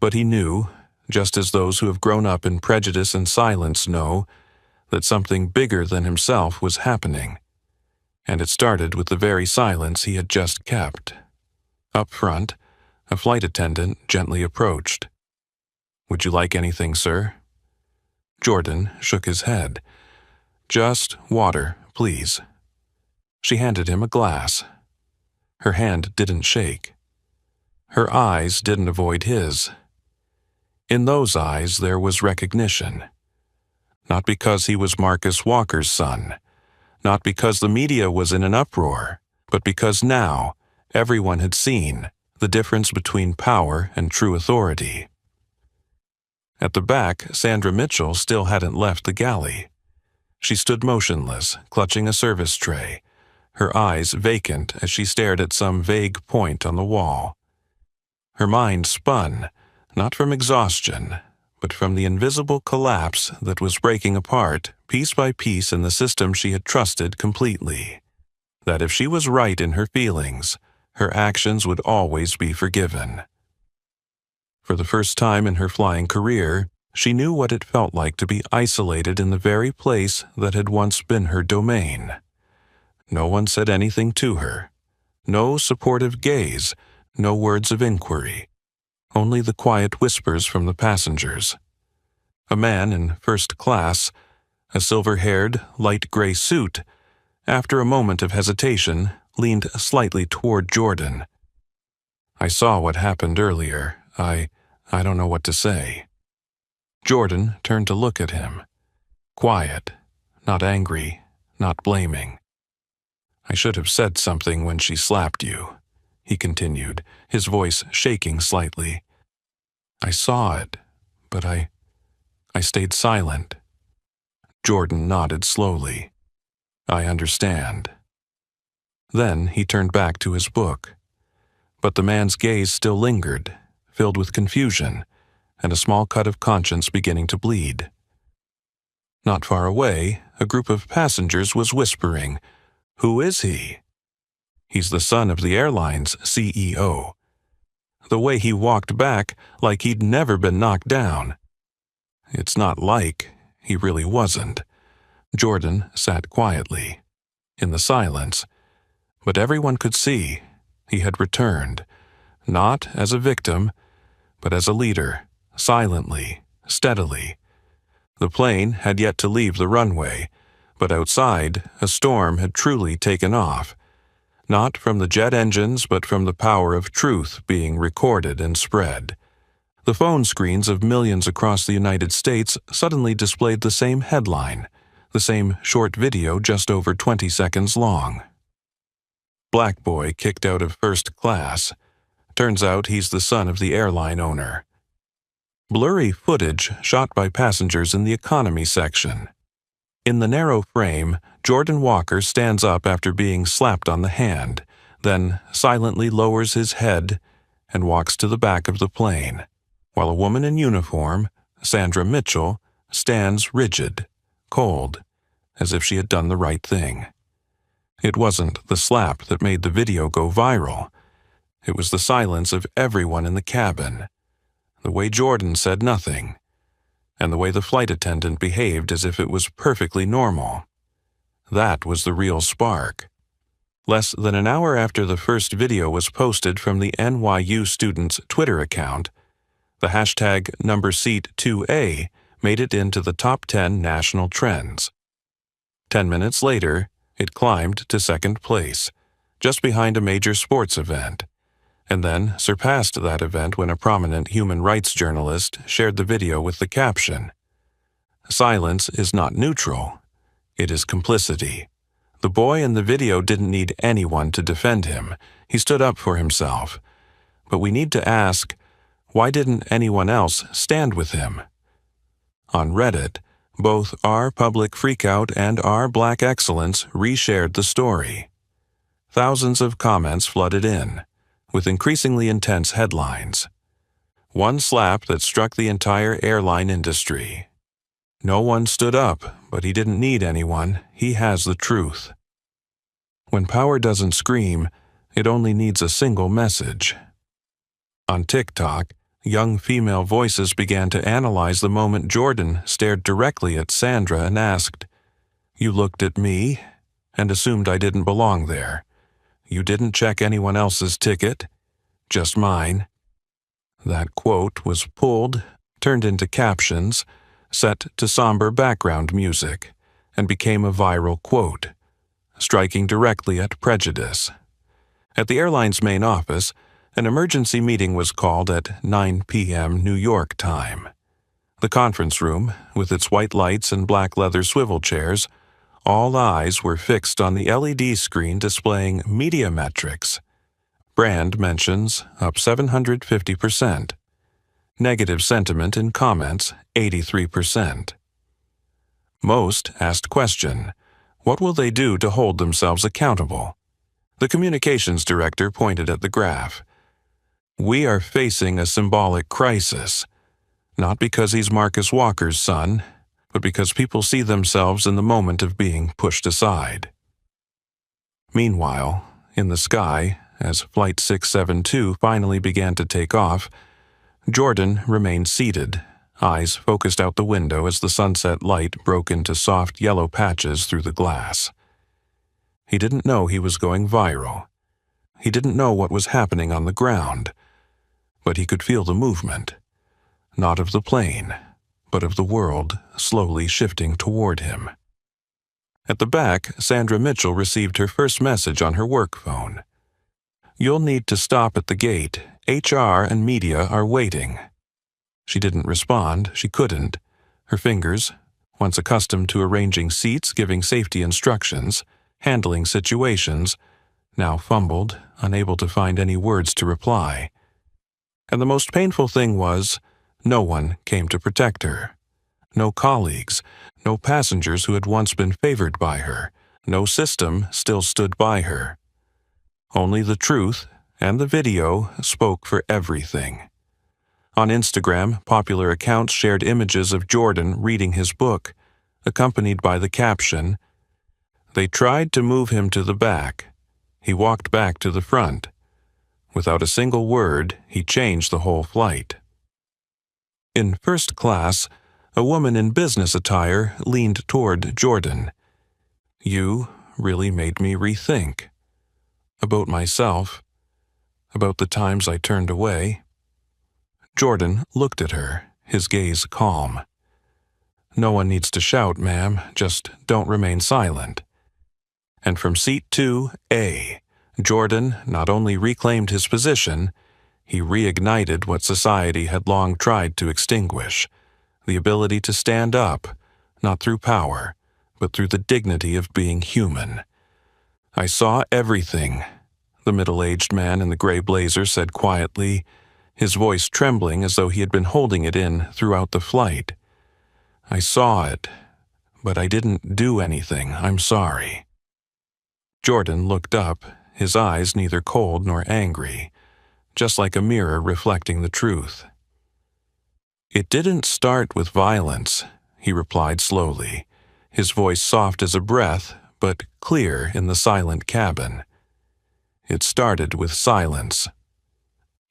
But he knew, just as those who have grown up in prejudice and silence know, that something bigger than himself was happening. And it started with the very silence he had just kept. Up front, a flight attendant gently approached. "Would you like anything, sir?" Jordan shook his head. "Just water, please." She handed him a glass. Her hand didn't shake. Her eyes didn't avoid his. In those eyes there was recognition. Not because he was Marcus Walker's son, not because the media was in an uproar, but because now everyone had seen the difference between power and true authority. At the back, Sandra Mitchell still hadn't left the galley. She stood motionless, clutching a service tray, her eyes vacant as she stared at some vague point on the wall. Her mind spun, not from exhaustion, but from the invisible collapse that was breaking apart, piece by piece, in the system she had trusted completely. That if she was right in her feelings, her actions would always be forgiven. For the first time in her flying career, she knew what it felt like to be isolated in the very place that had once been her domain. No one said anything to her. No supportive gaze, no words of inquiry. Only the quiet whispers from the passengers. A man in first class, a silver-haired, light gray suit, after a moment of hesitation, leaned slightly toward Jordan. "I saw what happened earlier. I don't know what to say." Jordan turned to look at him. Quiet, not angry, not blaming. "I should have said something when she slapped you," he continued, his voice shaking slightly. "I saw it, but I stayed silent." Jordan nodded slowly. "I understand." Then he turned back to his book. But the man's gaze still lingered, filled with confusion, and a small cut of conscience beginning to bleed. Not far away, a group of passengers was whispering, "Who is he?" "He's the son of the airline's CEO." The way he walked back, like he'd never been knocked down. It's not like he really wasn't. Jordan sat quietly, in the silence, but everyone could see he had returned, not as a victim, but as a leader, silently, steadily. The plane had yet to leave the runway, but outside, a storm had truly taken off, not from the jet engines but from the power of truth being recorded and spread. The phone screens of millions across the United States suddenly displayed the same headline, the same short video just over 20 seconds long. "Black boy kicked out of first class. Turns out he's the son of the airline owner." Blurry footage shot by passengers in the economy section. In the narrow frame, Jordan Walker stands up after being slapped on the hand, then silently lowers his head and walks to the back of the plane. while a woman in uniform, Sandra Mitchell, stands rigid, cold, as if she had done the right thing. It wasn't the slap that made the video go viral. It was the silence of everyone in the cabin, the way Jordan said nothing, and the way the flight attendant behaved as if it was perfectly normal. That was the real spark. Less than an hour after the first video was posted from the NYU student's Twitter account, the hashtag #Seat2A made it into the top 10 national trends. 10 minutes later, it climbed to second place, just behind a major sports event, and then surpassed that event when a prominent human rights journalist shared the video with the caption, "Silence is not neutral, it is complicity." The boy in the video didn't need anyone to defend him. He stood up for himself. But we need to ask, why didn't anyone else stand with him? On Reddit, both our Public Freakout and our Black Excellence reshared the story. Thousands of comments flooded in, with increasingly intense headlines. One slap that struck the entire airline industry. No one stood up, but he didn't need anyone. He has the truth. When power doesn't scream, it only needs a single message. On TikTok, young female voices began to analyze the moment Jordan stared directly at Sandra and asked, "You looked at me and assumed I didn't belong there. You didn't check anyone else's ticket, just mine." That quote was pulled, turned into captions, set to somber background music, and became a viral quote, striking directly at prejudice. At the airline's main office, an emergency meeting was called at 9 p.m. New York time. The conference room, with its white lights and black leather swivel chairs, all eyes were fixed on the LED screen displaying media metrics. Brand mentions up 750%. Negative sentiment in comments, 83%. Most asked question, what will they do to hold themselves accountable? The communications director pointed at the graph. We are facing a symbolic crisis, not because he's Marcus Walker's son, but because people see themselves in the moment of being pushed aside. Meanwhile, in the sky, as Flight 672 finally began to take off, Jordan remained seated, eyes focused out the window as the sunset light broke into soft yellow patches through the glass. He didn't know he was going viral. He didn't know what was happening on the ground, but he could feel the movement, not of the plane, but of the world slowly shifting toward him. At the back, Sandra Mitchell received her first message on her work phone. "You'll need to stop at the gate. HR and media are waiting." She didn't respond. She couldn't. Her fingers, once accustomed to arranging seats, giving safety instructions, handling situations, now fumbled, unable to find any words to reply. And the most painful thing was, no one came to protect her. No colleagues, no passengers who had once been favored by her, no system still stood by her. Only the truth and the video spoke for everything. On Instagram, popular accounts shared images of Jordan reading his book, accompanied by the caption, "They tried to move him to the back. He walked back to the front. Without a single word, he changed the whole flight." In first class, a woman in business attire leaned toward Jordan. "You really made me rethink. About myself. About the times I turned away." Jordan looked at her, his gaze calm. "No one needs to shout, ma'am. Just don't remain silent." And from seat 2A, Jordan not only reclaimed his position, he reignited what society had long tried to extinguish, the ability to stand up, not through power, but through the dignity of being human. "I saw everything," the middle-aged man in the gray blazer said quietly, his voice trembling as though he had been holding it in throughout the flight. "I saw it, but I didn't do anything. I'm sorry." Jordan looked up, his eyes neither cold nor angry, just like a mirror reflecting the truth. "It didn't start with violence," he replied slowly, his voice soft as a breath, but clear in the silent cabin. "It started with silence."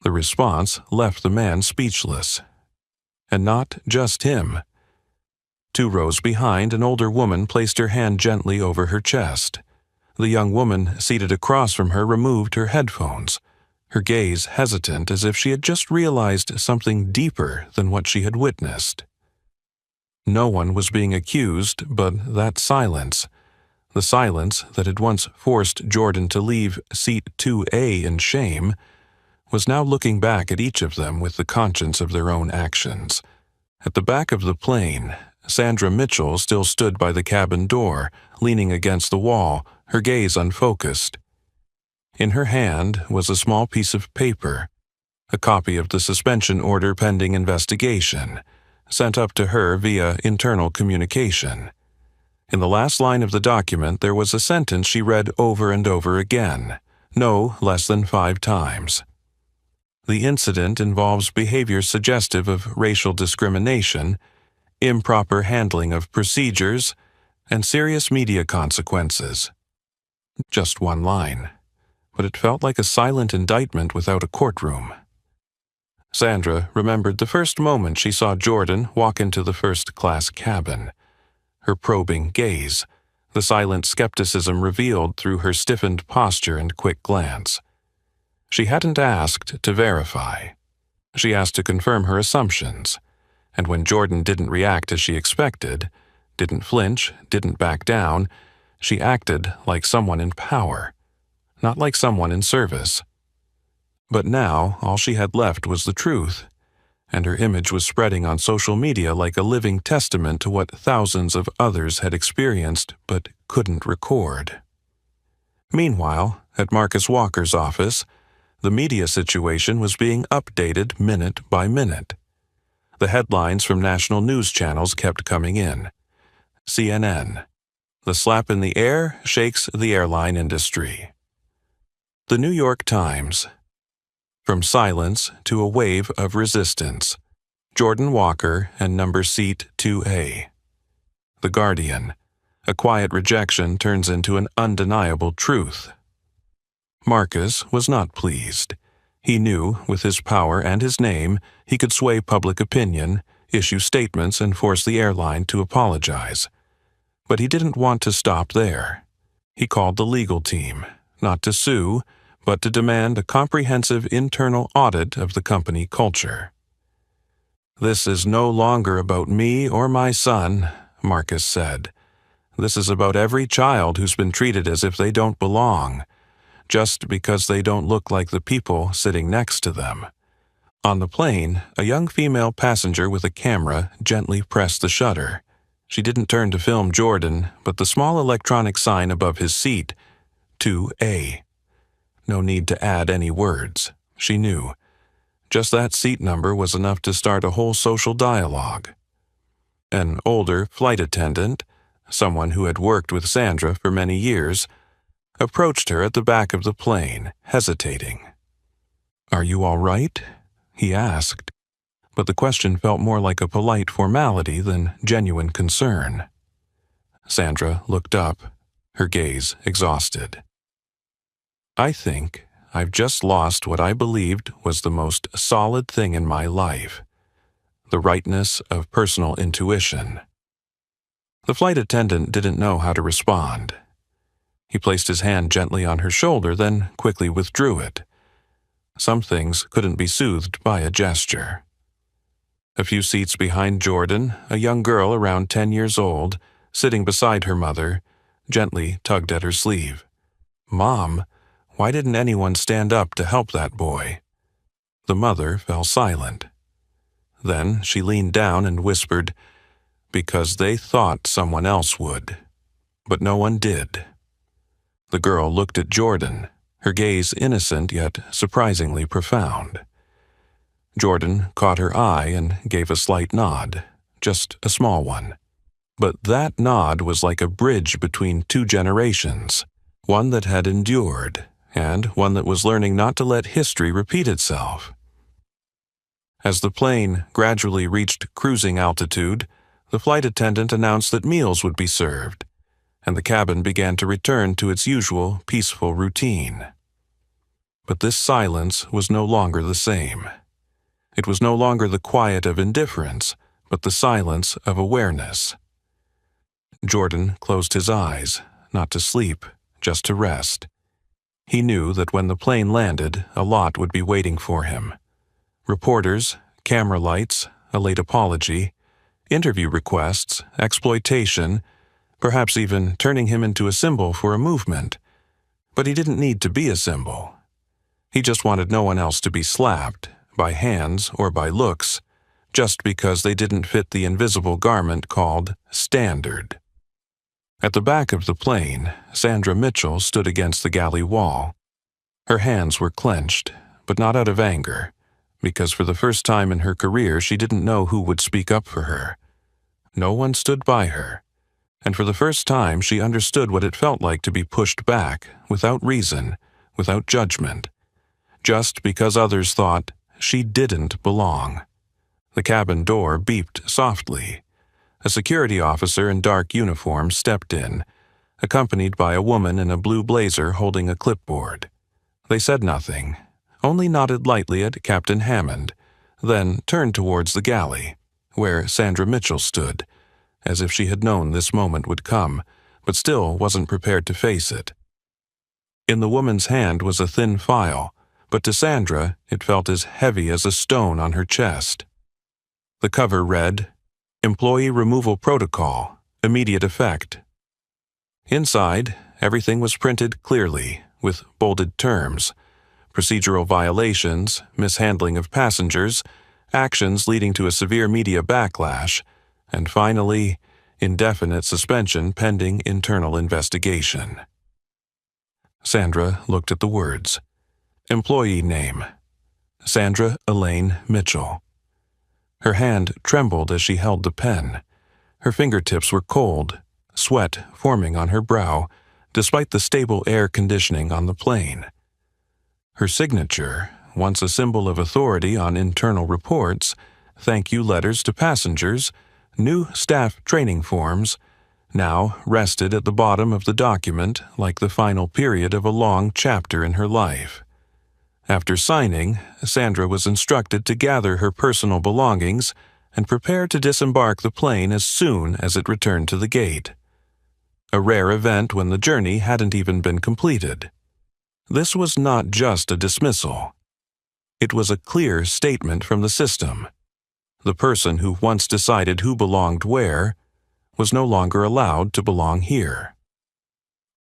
The response left the man speechless. And not just him. 2 rows behind, an older woman placed her hand gently over her chest. The young woman seated across from her removed her headphones, her gaze hesitant as if she had just realized something deeper than what she had witnessed. No one was being accused, but that silence, the silence that had once forced Jordan to leave seat 2A in shame, was now looking back at each of them with the conscience of their own actions. At the back of the plane, Sandra Mitchell still stood by the cabin door, leaning against the wall, her gaze unfocused. In her hand was a small piece of paper, a copy of the suspension order pending investigation, sent up to her via internal communication. In the last line of the document there was a sentence she read over and over again, no less than 5 times. The incident involves behavior suggestive of racial discrimination, improper handling of procedures, and serious media consequences. Just 1 line, but it felt like a silent indictment without a courtroom. Sandra remembered the first moment she saw Jordan walk into the first-class cabin. Her probing gaze, the silent skepticism revealed through her stiffened posture and quick glance. She hadn't asked to verify. She asked to confirm her assumptions, and when Jordan didn't react as she expected, didn't flinch, didn't back down, she acted like someone in power, not like someone in service. But now all she had left was the truth, and her image was spreading on social media like a living testament to what thousands of others had experienced but couldn't record. Meanwhile, at Marcus Walker's office, the media situation was being updated minute by minute. The headlines from national news channels kept coming in. CNN: "The slap in the air shakes the airline industry." The New York Times: "From silence to a wave of resistance. Jordan Walker and number seat 2A." The Guardian: "A quiet rejection turns into an undeniable truth." Marcus was not pleased. He knew, with his power and his name, he could sway public opinion, issue statements, and force the airline to apologize. But he didn't want to stop there. He called the legal team, not to sue, but to demand a comprehensive internal audit of the company culture. "This is no longer about me or my son," Marcus said. "This is about every child who's been treated as if they don't belong, just because they don't look like the people sitting next to them." On the plane, a young female passenger with a camera gently pressed the shutter. She didn't turn to film Jordan, but the small electronic sign above his seat, 2A. No need to add any words. She knew. Just that seat number was enough to start a whole social dialogue. An older flight attendant, someone who had worked with Sandra for many years, approached her at the back of the plane, hesitating. "Are you all right?" he asked, but the question felt more like a polite formality than genuine concern. Sandra looked up, her gaze exhausted. "I think I've just lost what I believed was the most solid thing in my life, the rightness of personal intuition." The flight attendant didn't know how to respond. He placed his hand gently on her shoulder, then quickly withdrew it. Some things couldn't be soothed by a gesture. A few seats behind Jordan, a young girl around 10 years old, sitting beside her mother, gently tugged at her sleeve. "Mom, why didn't anyone stand up to help that boy?" The mother fell silent. Then she leaned down and whispered, "Because they thought someone else would." But no one did. The girl looked at Jordan, her gaze innocent yet surprisingly profound. Jordan caught her eye and gave a slight nod, just a small one. But that nod was like a bridge between 2 generations, one that had endured, and one that was learning not to let history repeat itself. As the plane gradually reached cruising altitude, the flight attendant announced that meals would be served, and the cabin began to return to its usual peaceful routine. But this silence was no longer the same. It was no longer the quiet of indifference, but the silence of awareness. Jordan closed his eyes, not to sleep, just to rest. He knew that when the plane landed, a lot would be waiting for him. Reporters, camera lights, a late apology, interview requests, exploitation, perhaps even turning him into a symbol for a movement. But he didn't need to be a symbol. He just wanted no one else to be slapped, by hands or by looks, just because they didn't fit the invisible garment called standard. At the back of the plane, Sandra Mitchell stood against the galley wall. Her hands were clenched, but not out of anger, because for the first time in her career she didn't know who would speak up for her. No one stood by her, and for the first time she understood what it felt like to be pushed back, without reason, without judgment, just because others thought she didn't belong. The cabin door beeped softly. A security officer in dark uniform stepped in, accompanied by a woman in a blue blazer holding a clipboard. They said nothing, only nodded lightly at Captain Hammond, then turned towards the galley, where Sandra Mitchell stood, as if she had known this moment would come, but still wasn't prepared to face it. In the woman's hand was a thin file, but to Sandra it felt as heavy as a stone on her chest. The cover read, "Employee Removal Protocol, Immediate Effect." Inside, everything was printed clearly, with bolded terms: procedural violations, mishandling of passengers, actions leading to a severe media backlash, and finally, indefinite suspension pending internal investigation. Sandra looked at the words. Employee name: Sandra Elaine Mitchell. Her hand trembled as she held the pen. Her fingertips were cold, sweat forming on her brow, despite the stable air conditioning on the plane. Her signature, once a symbol of authority on internal reports, thank you letters to passengers, new staff training forms, now rested at the bottom of the document like the final period of a long chapter in her life. After signing, Sandra was instructed to gather her personal belongings and prepare to disembark the plane as soon as it returned to the gate. A rare event when the journey hadn't even been completed. This was not just a dismissal. It was a clear statement from the system. The person who once decided who belonged where was no longer allowed to belong here.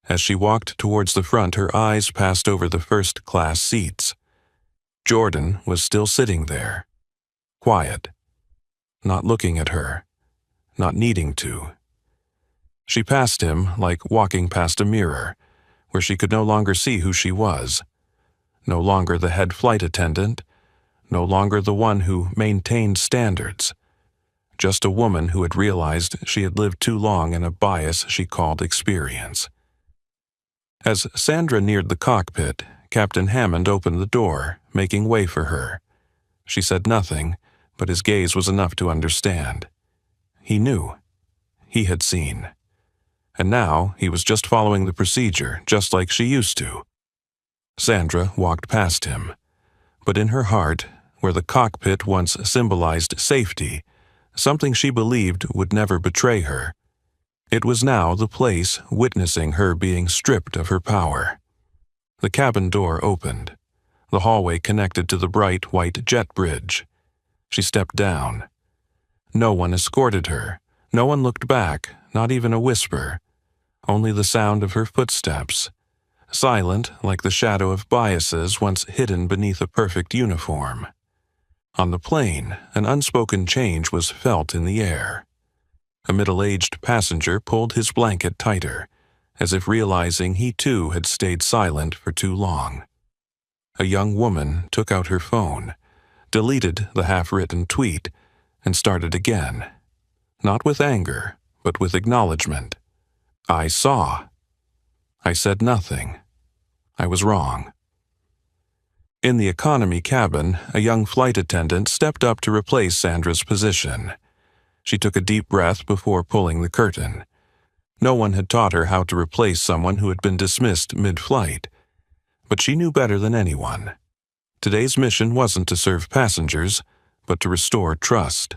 As she walked towards the front, her eyes passed over the first-class seats. Jordan was still sitting there, quiet, not looking at her, not needing to. She passed him like walking past a mirror, where she could no longer see who she was, no longer the head flight attendant, no longer the one who maintained standards, just a woman who had realized she had lived too long in a bias she called experience. As Sandra neared the cockpit, Captain Hammond opened the door, making way for her. She said nothing, but his gaze was enough to understand. He knew. He had seen. And now he was just following the procedure, just like she used to. Sandra walked past him. But in her heart, where the cockpit once symbolized safety, something she believed would never betray her, it was now the place witnessing her being stripped of her power. The cabin door opened. The hallway connected to the bright white jet bridge. She stepped down. No one escorted her. No one looked back, not even a whisper. Only the sound of her footsteps, silent like the shadow of biases once hidden beneath a perfect uniform. On the plane, an unspoken change was felt in the air. A middle-aged passenger pulled his blanket tighter, as if realizing he too had stayed silent for too long. A young woman took out her phone, deleted the half-written tweet, and started again. Not with anger, but with acknowledgement. I saw. I said nothing. I was wrong. In the economy cabin, a young flight attendant stepped up to replace Sandra's position. She took a deep breath before pulling the curtain. No one had taught her how to replace someone who had been dismissed mid-flight, but she knew better than anyone. Today's mission wasn't to serve passengers, but to restore trust.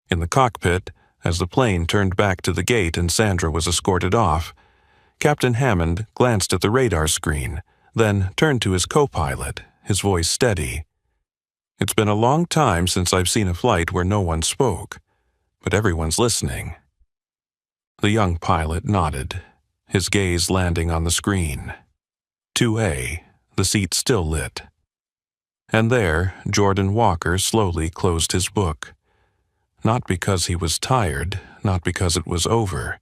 In the cockpit, as the plane turned back to the gate and Sandra was escorted off, Captain Hammond glanced at the radar screen, then turned to his co-pilot, his voice steady. "It's been a long time since I've seen a flight where no one spoke, but everyone's listening." The young pilot nodded, his gaze landing on the screen. 2A, the seat still lit. And there, Jordan Walker slowly closed his book. Not because he was tired, not because it was over,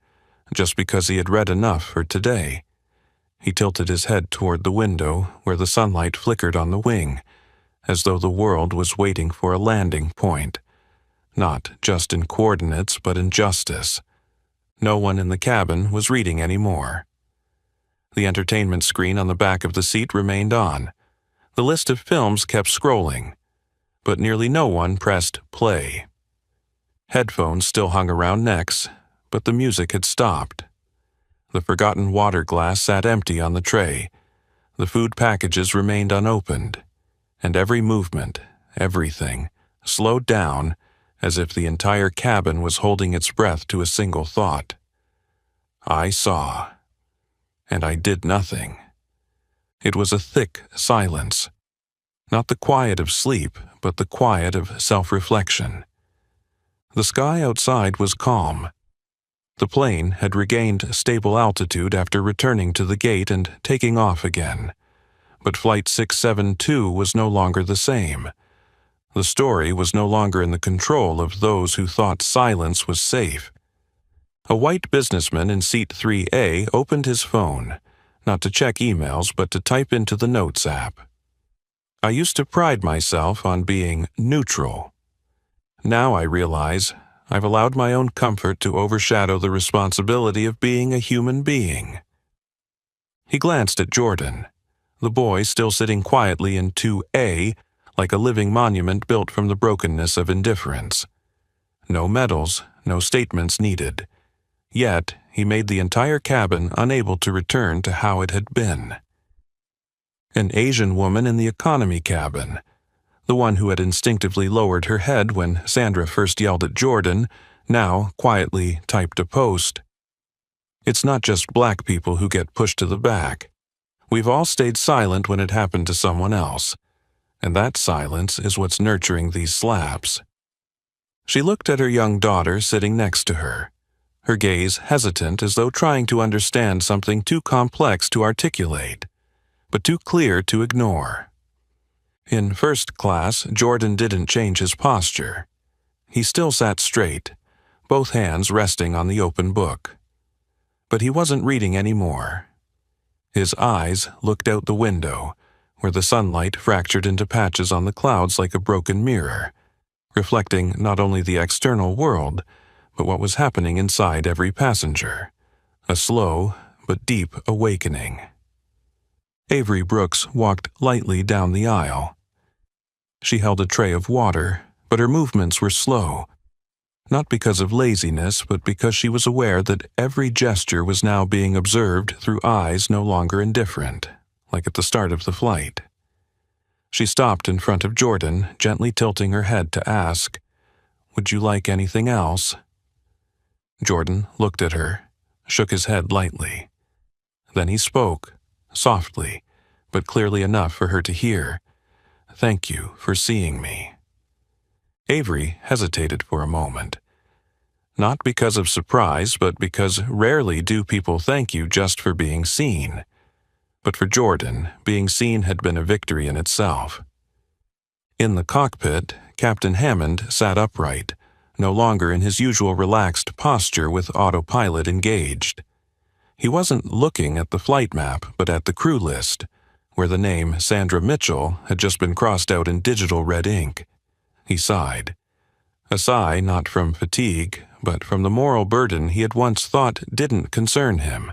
just because he had read enough for today. He tilted his head toward the window where the sunlight flickered on the wing, as though the world was waiting for a landing point, not just in coordinates but in justice. No one in the cabin was reading anymore. The entertainment screen on the back of the seat remained on. The list of films kept scrolling, but nearly no one pressed play. Headphones still hung around necks, but the music had stopped. The forgotten water glass sat empty on the tray. The food packages remained unopened, and every movement, everything, slowed down as if the entire cabin was holding its breath to a single thought. I saw, and I did nothing. It was a thick silence, not the quiet of sleep, but the quiet of self-reflection. The sky outside was calm. The plane had regained stable altitude after returning to the gate and taking off again, but Flight 672 was no longer the same. The story was no longer in the control of those who thought silence was safe. A white businessman in seat 3A opened his phone, not to check emails but to type into the Notes app. "I used to pride myself on being neutral. Now I realize I've allowed my own comfort to overshadow the responsibility of being a human being." He glanced at Jordan, the boy still sitting quietly in 2A, like a living monument built from the brokenness of indifference. No medals, no statements needed. Yet, he made the entire cabin unable to return to how it had been. An Asian woman in the economy cabin, the one who had instinctively lowered her head when Sandra first yelled at Jordan, now quietly typed a post. "It's not just black people who get pushed to the back. We've all stayed silent when it happened to someone else, and that silence is what's nurturing these slaps." She looked at her young daughter sitting next to her, her gaze hesitant as though trying to understand something too complex to articulate, but too clear to ignore. In first class, Jordan didn't change his posture. He still sat straight, both hands resting on the open book. But he wasn't reading anymore. His eyes looked out the window, where the sunlight fractured into patches on the clouds like a broken mirror, reflecting not only the external world, but what was happening inside every passenger, a slow but deep awakening. Avery Brooks walked lightly down the aisle. She held a tray of water, but her movements were slow, not because of laziness, but because she was aware that every gesture was now being observed through eyes no longer indifferent, like at the start of the flight. She stopped in front of Jordan, gently tilting her head to ask, "Would you like anything else?" Jordan looked at her, shook his head lightly. Then he spoke, softly, but clearly enough for her to hear. "Thank you for seeing me." Avery hesitated for a moment. Not because of surprise, but because rarely do people thank you just for being seen. But for Jordan, being seen had been a victory in itself. In the cockpit, Captain Hammond sat upright, no longer in his usual relaxed posture with autopilot engaged. He wasn't looking at the flight map, but at the crew list, where the name Sandra Mitchell had just been crossed out in digital red ink. He sighed. A sigh not from fatigue, but from the moral burden he had once thought didn't concern him.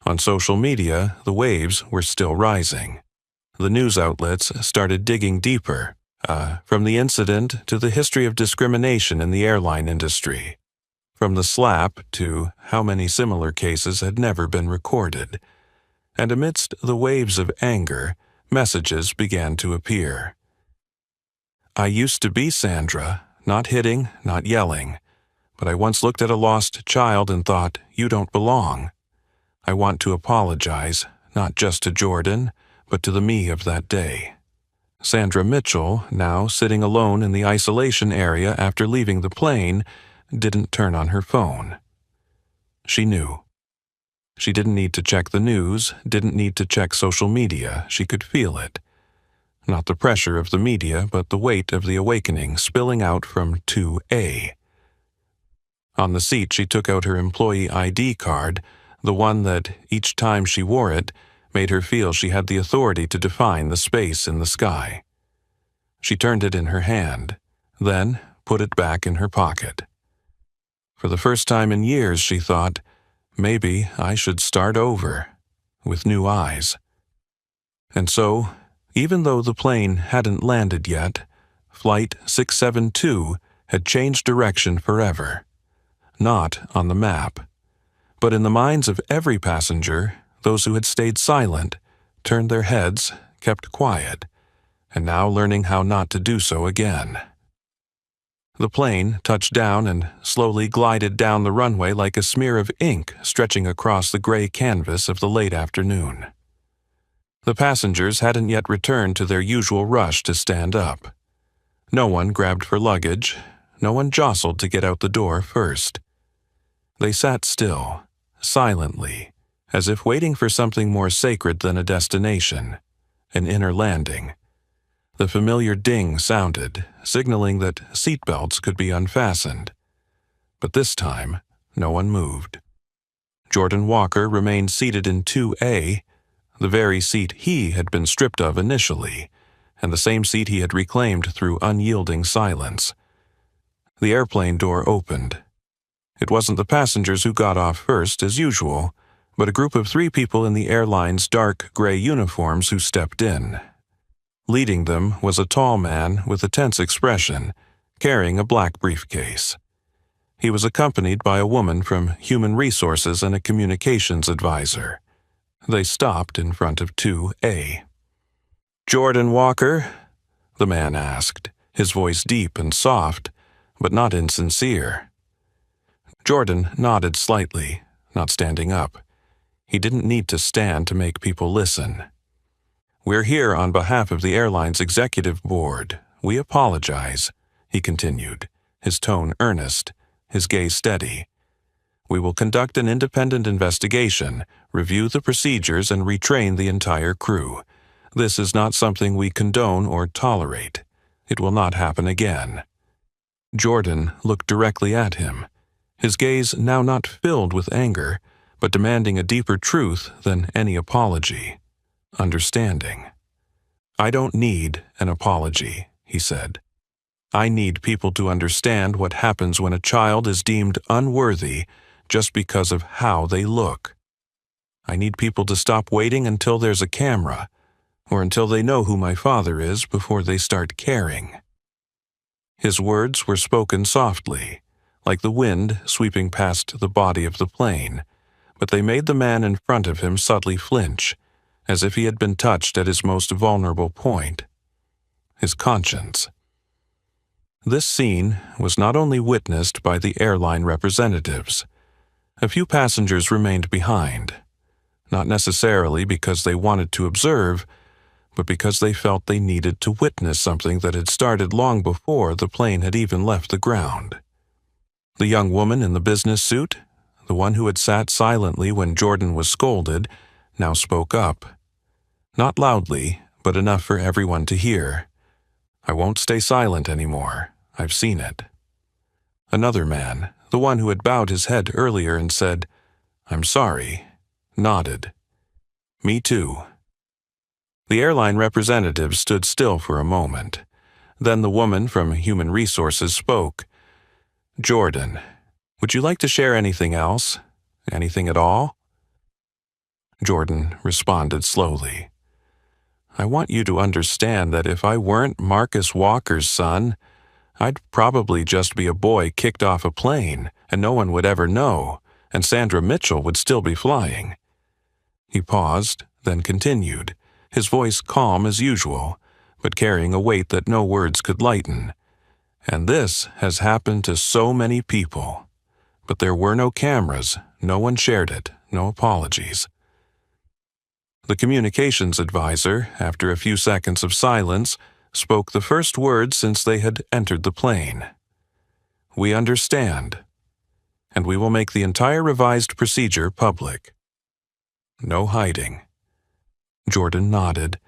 On social media, the waves were still rising. The news outlets started digging deeper, from the incident to the history of discrimination in the airline industry, from the slap to how many similar cases had never been recorded. And amidst the waves of anger, messages began to appear. I used to be Sandra, not hitting, not yelling, but I once looked at a lost child and thought, you don't belong. I want to apologize, not just to Jordan, but to the me of that day. Sandra Mitchell, now sitting alone in the isolation area after leaving the plane, didn't turn on her phone. She knew. She didn't need to check the news, didn't need to check social media. She could feel it. Not the pressure of the media, but the weight of the awakening spilling out from 2A. On the seat, she took out her employee ID card, the one that, each time she wore it, made her feel she had the authority to define the space in the sky. She turned it in her hand, then put it back in her pocket. For the first time in years, she thought, maybe I should start over, with new eyes. And so, even though the plane hadn't landed yet, Flight 672 had changed direction forever. Not on the map, but in the minds of every passenger, those who had stayed silent, turned their heads, kept quiet, and now learning how not to do so again. The plane touched down and slowly glided down the runway like a smear of ink stretching across the gray canvas of the late afternoon. The passengers hadn't yet returned to their usual rush to stand up. No one grabbed for luggage, no one jostled to get out the door first. They sat still, silently, as if waiting for something more sacred than a destination, an inner landing. The familiar ding sounded, signaling that seatbelts could be unfastened. But this time, no one moved. Jordan Walker remained seated in 2A, the very seat he had been stripped of initially, and the same seat he had reclaimed through unyielding silence. The airplane door opened. It wasn't the passengers who got off first, as usual, but a group of 3 people in the airline's dark gray uniforms who stepped in. Leading them was a tall man with a tense expression, carrying a black briefcase. He was accompanied by a woman from Human Resources and a communications advisor. They stopped in front of 2A. Jordan Walker? The man asked, his voice deep and soft, but not insincere. Jordan nodded slightly, not standing up. He didn't need to stand to make people listen. We're here on behalf of the airline's executive board. We apologize, he continued, his tone earnest, his gaze steady. We will conduct an independent investigation, review the procedures, and retrain the entire crew. This is not something we condone or tolerate. It will not happen again. Jordan looked directly at him, his gaze now not filled with anger, but demanding a deeper truth than any apology. Understanding. I don't need an apology, he said. I need people to understand what happens when a child is deemed unworthy just because of how they look. I need people to stop waiting until there's a camera, or until they know who my father is before they start caring. His words were spoken softly, like the wind sweeping past the body of the plane, but they made the man in front of him subtly flinch, as if he had been touched at his most vulnerable point, his conscience. This scene was not only witnessed by the airline representatives. A few passengers remained behind, not necessarily because they wanted to observe, but because they felt they needed to witness something that had started long before the plane had even left the ground. The young woman in the business suit, the one who had sat silently when Jordan was scolded, now spoke up. Not loudly, but enough for everyone to hear. I won't stay silent anymore. I've seen it. Another man, the one who had bowed his head earlier and said, I'm sorry, nodded. Me too. The airline representative stood still for a moment. Then the woman from Human Resources spoke. Jordan, would you like to share anything else? Anything at all? Jordan responded slowly. I want you to understand that if I weren't Marcus Walker's son, I'd probably just be a boy kicked off a plane, and no one would ever know, and Sandra Mitchell would still be flying." He paused, then continued, his voice calm as usual, but carrying a weight that no words could lighten. "And this has happened to so many people. But there were no cameras, no one shared it, no apologies." The communications advisor, after a few seconds of silence, spoke the first words since they had entered the plane. "We understand, and we will make the entire revised procedure public. No hiding." Jordan nodded.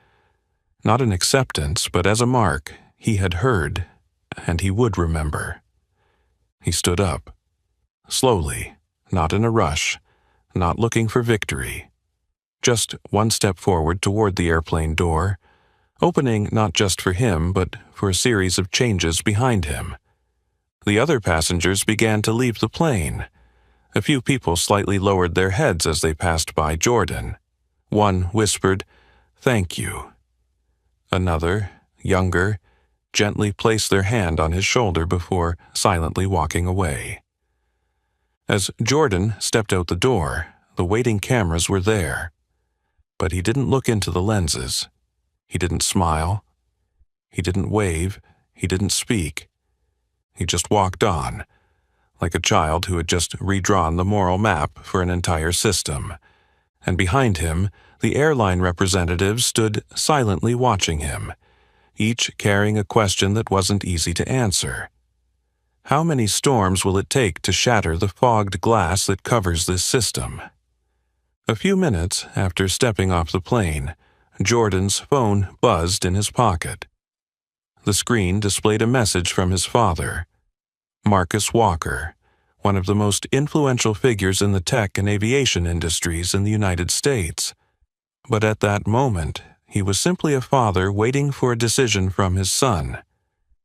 Not in acceptance, but as a mark. He had heard, and he would remember. He stood up. Slowly, not in a rush, not looking for victory. Just one step forward toward the airplane door, opening not just for him, but for a series of changes behind him. The other passengers began to leave the plane. A few people slightly lowered their heads as they passed by Jordan. One whispered, "Thank you." Another, younger, gently placed their hand on his shoulder before silently walking away. As Jordan stepped out the door, the waiting cameras were there. But he didn't look into the lenses. He didn't smile. He didn't wave. He didn't speak. He just walked on, like a child who had just redrawn the moral map for an entire system. And behind him, the airline representatives stood silently watching him, each carrying a question that wasn't easy to answer. How many storms will it take to shatter the fogged glass that covers this system? A few minutes after stepping off the plane, Jordan's phone buzzed in his pocket. The screen displayed a message from his father, Marcus Walker, one of the most influential figures in the tech and aviation industries in the United States. But at that moment, he was simply a father waiting for a decision from his son,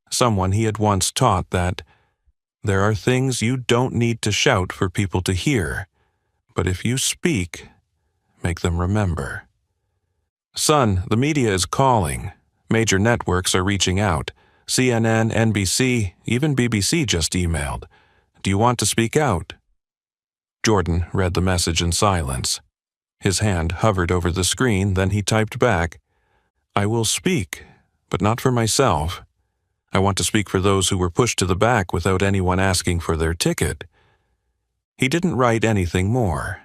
someone he had once taught that there are things you don't need to shout for people to hear, but if you speak, make them remember. "Son, the media is calling. Major networks are reaching out. CNN, NBC, even BBC just emailed. Do you want to speak out?" Jordan read the message in silence. His hand hovered over the screen, then he typed back, "I will speak, but not for myself. I want to speak for those who were pushed to the back without anyone asking for their ticket." He didn't write anything more.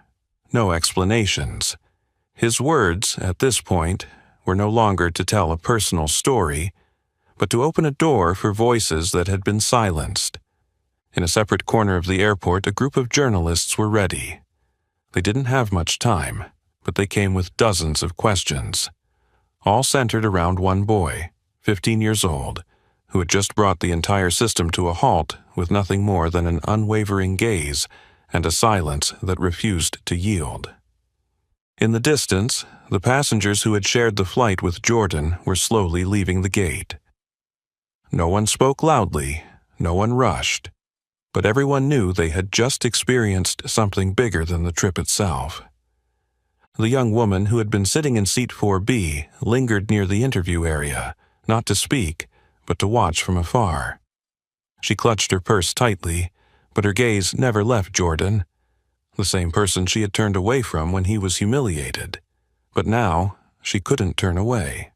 No explanations. His words, at this point, were no longer to tell a personal story, but to open a door for voices that had been silenced. In a separate corner of the airport, a group of journalists were ready. They didn't have much time, but they came with dozens of questions, all centered around one boy, 15 years old, who had just brought the entire system to a halt with nothing more than an unwavering gaze and a silence that refused to yield. In the distance, the passengers who had shared the flight with Jordan were slowly leaving the gate. No one spoke loudly, no one rushed, but everyone knew they had just experienced something bigger than the trip itself. The young woman who had been sitting in seat 4B lingered near the interview area, not to speak, but to watch from afar. She clutched her purse tightly, but her gaze never left Jordan, the same person she had turned away from when he was humiliated. But now, she couldn't turn away.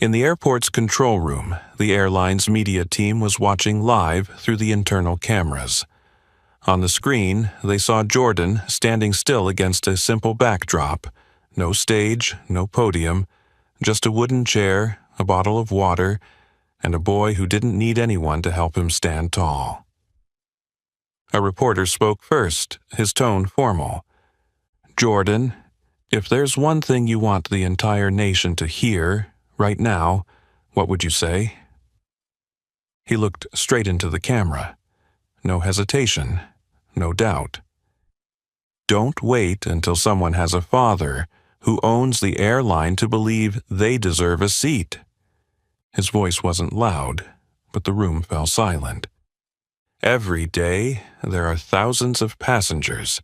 In the airport's control room, the airline's media team was watching live through the internal cameras. On the screen, they saw Jordan standing still against a simple backdrop. No stage, no podium, just a wooden chair, a bottle of water, and a boy who didn't need anyone to help him stand tall. A reporter spoke first, his tone formal. "Jordan, if there's one thing you want the entire nation to hear, right now, what would you say?" He looked straight into the camera. No hesitation, no doubt. "Don't wait until someone has a father who owns the airline to believe they deserve a seat." His voice wasn't loud, but the room fell silent. "Every day, there are thousands of passengers.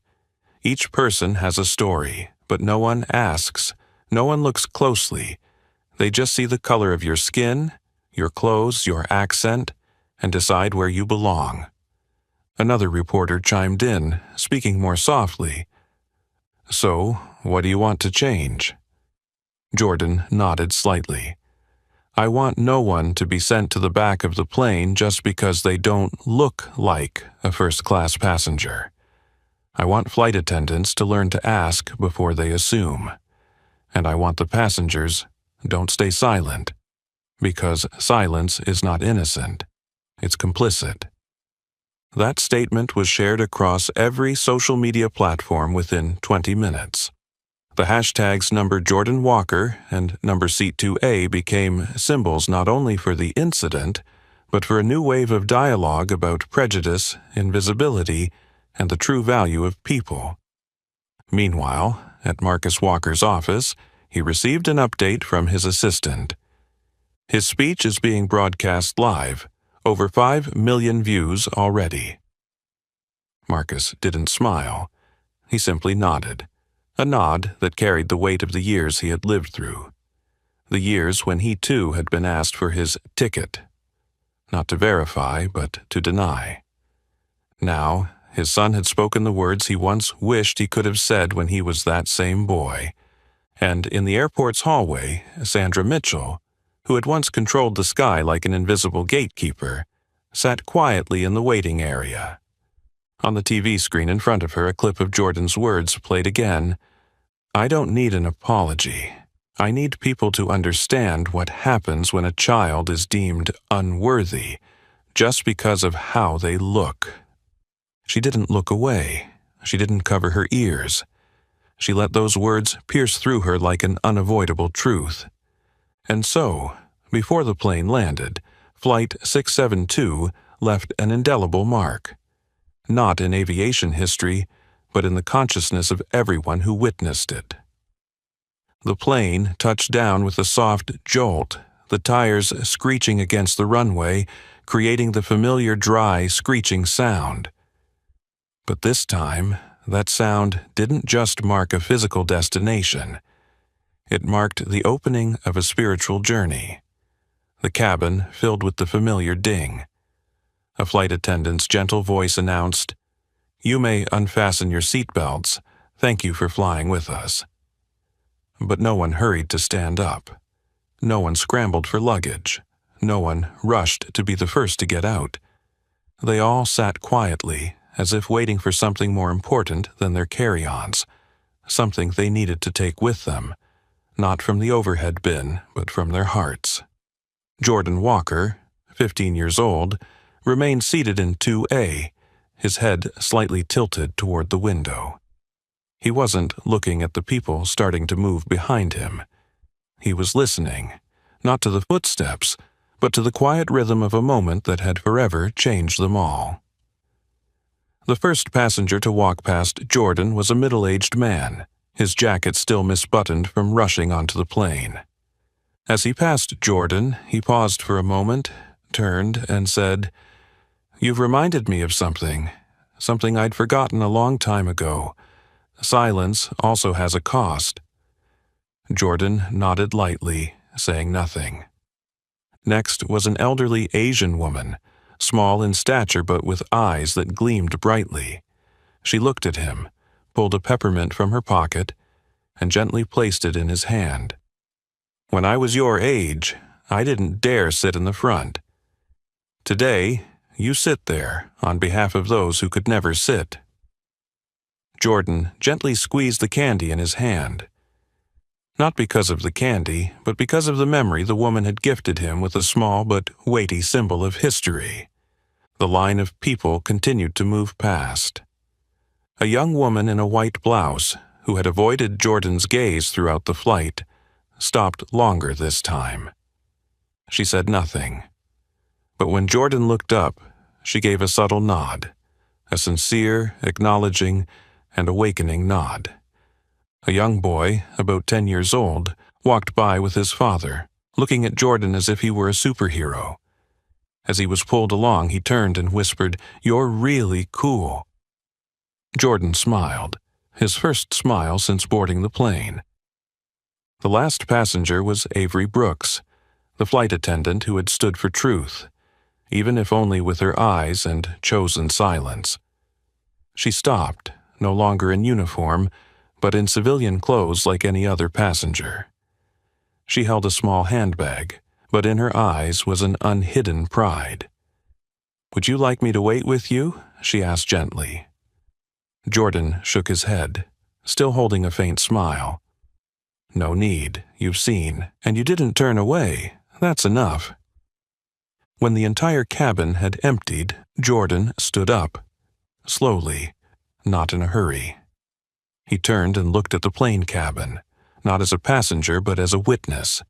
Each person has a story, but no one asks, No one looks closely. They just see the color of your skin, your clothes, your accent, and decide where you belong. Another reporter chimed in, speaking more softly. So, what do you want to change? Jordan nodded slightly. I want no one to be sent to the back of the plane just because they don't look like a first-class passenger. I want flight attendants to learn to ask before they assume. And I want the passengers, don't stay silent, because silence is not innocent. It's complicit. That statement was shared across every social media platform within 20 minutes. The hashtags number Jordan Walker and number Seat 2A became symbols not only for the incident, but for a new wave of dialogue about prejudice, invisibility, and the true value of people. Meanwhile, at Marcus Walker's office, he received an update from his assistant. His speech is being broadcast live, over 5 million views already. Marcus didn't smile. He simply nodded, a nod that carried the weight of the years he had lived through. The years when he too had been asked for his ticket, not to verify, but to deny. Now, his son had spoken the words he once wished he could have said when he was that same boy. And in the airport's hallway, Sandra Mitchell, who had once controlled the sky like an invisible gatekeeper, sat quietly in the waiting area. On the TV screen in front of her, a clip of Jordan's words played again. I don't need an apology. I need people to understand what happens when a child is deemed unworthy just because of how they look. She didn't look away. She didn't cover her ears. She let those words pierce through her like an unavoidable truth. And so, before the plane landed, Flight 672 left an indelible mark. Not in aviation history, but in the consciousness of everyone who witnessed it. The plane touched down with a soft jolt, the tires screeching against the runway, creating the familiar dry, screeching sound. But this time, that sound didn't just mark a physical destination. It marked the opening of a spiritual journey. The cabin filled with the familiar ding. A flight attendant's gentle voice announced, "You may unfasten your seatbelts. Thank you for flying with us." But no one hurried to stand up. No one scrambled for luggage. No one rushed to be the first to get out. They all sat quietly, as if waiting for something more important than their carry-ons, something they needed to take with them, not from the overhead bin, but from their hearts. Jordan Walker, 15 years old, remained seated in 2A, his head slightly tilted toward the window. He wasn't looking at the people starting to move behind him. He was listening, not to the footsteps, but to the quiet rhythm of a moment that had forever changed them all. The first passenger to walk past Jordan was a middle-aged man, his jacket still misbuttoned from rushing onto the plane. As he passed Jordan, he paused for a moment, turned, and said, "You've reminded me of something I'd forgotten a long time ago. Silence also has a cost." Jordan nodded lightly, saying nothing. Next was an elderly Asian woman, small in stature but with eyes that gleamed brightly. She looked at him, pulled a peppermint from her pocket, and gently placed it in his hand. "When I was your age, I didn't dare sit in the front. Today, you sit there on behalf of those who could never sit." Jordan gently squeezed the candy in his hand. Not because of the candy, but because of the memory the woman had gifted him with a small but weighty symbol of history. The line of people continued to move past. A young woman in a white blouse, who had avoided Jordan's gaze throughout the flight, stopped longer this time. She said nothing. But when Jordan looked up, she gave a subtle nod, a sincere, acknowledging, and awakening nod. A young boy, about 10 years old, walked by with his father, looking at Jordan as if he were a superhero. As he was pulled along, he turned and whispered, "You're really cool." Jordan smiled, his first smile since boarding the plane. The last passenger was Avery Brooks, the flight attendant who had stood for truth, even if only with her eyes and chosen silence. She stopped, no longer in uniform, but in civilian clothes like any other passenger. She held a small handbag, but in her eyes was an unhidden pride. "Would you like me to wait with you?" she asked gently. Jordan shook his head, still holding a faint smile. "No need, you've seen, and you didn't turn away. That's enough." When the entire cabin had emptied, Jordan stood up, slowly, not in a hurry. He turned and looked at the plane cabin, not as a passenger but as a witness.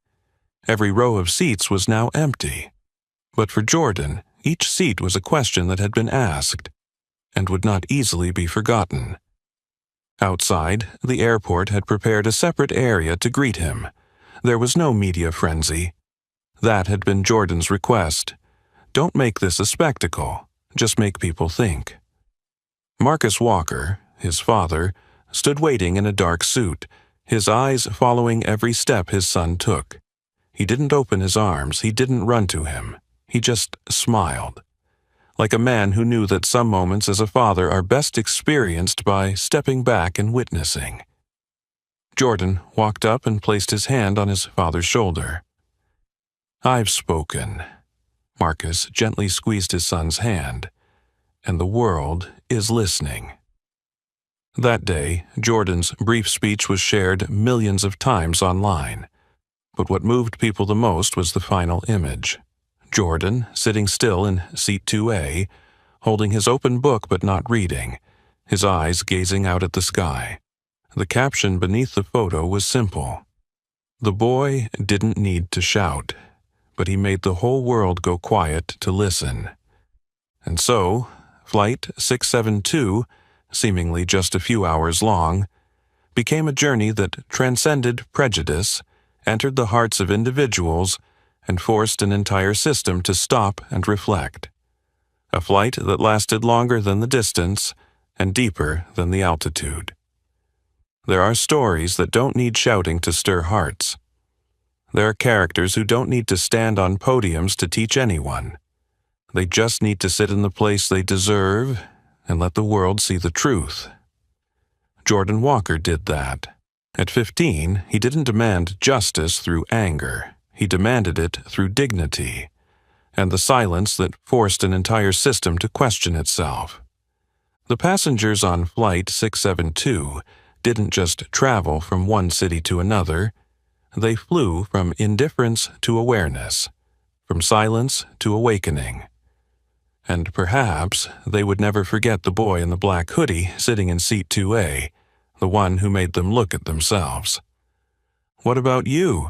Every row of seats was now empty. But for Jordan, each seat was a question that had been asked, and would not easily be forgotten. Outside, the airport had prepared a separate area to greet him. There was no media frenzy. That had been Jordan's request. Don't make this a spectacle, just make people think. Marcus Walker, his father, stood waiting in a dark suit, his eyes following every step his son took. He didn't open his arms, he didn't run to him. He just smiled, like a man who knew that some moments as a father are best experienced by stepping back and witnessing. Jordan walked up and placed his hand on his father's shoulder. "I've spoken." Marcus gently squeezed his son's hand. "And the world is listening." That day, Jordan's brief speech was shared millions of times online. But what moved people the most was the final image. Jordan, sitting still in seat 2A, holding his open book but not reading, his eyes gazing out at the sky. The caption beneath the photo was simple. The boy didn't need to shout, but he made the whole world go quiet to listen. And so, Flight 672, seemingly just a few hours long, became a journey that transcended prejudice, entered the hearts of individuals, and forced an entire system to stop and reflect. A flight that lasted longer than the distance and deeper than the altitude. There are stories that don't need shouting to stir hearts. There are characters who don't need to stand on podiums to teach anyone. They just need to sit in the place they deserve and let the world see the truth. Jordan Walker did that. At 15, he didn't demand justice through anger. He demanded it through dignity, and the silence that forced an entire system to question itself. The passengers on Flight 672 didn't just travel from one city to another. They flew from indifference to awareness, from silence to awakening. And perhaps they would never forget the boy in the black hoodie sitting in seat 2A, the one who made them look at themselves. What about you?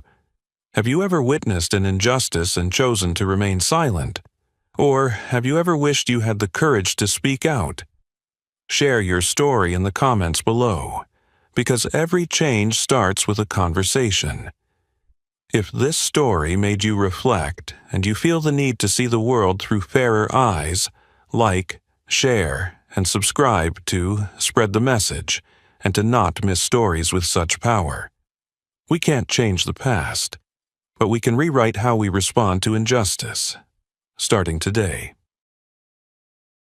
Have you ever witnessed an injustice and chosen to remain silent? Or have you ever wished you had the courage to speak out? Share your story in the comments below, because every change starts with a conversation. If this story made you reflect and you feel the need to see the world through fairer eyes, like, share, and subscribe to Spread the Message, and to not miss stories with such power. We can't change the past, but we can rewrite how we respond to injustice, starting today.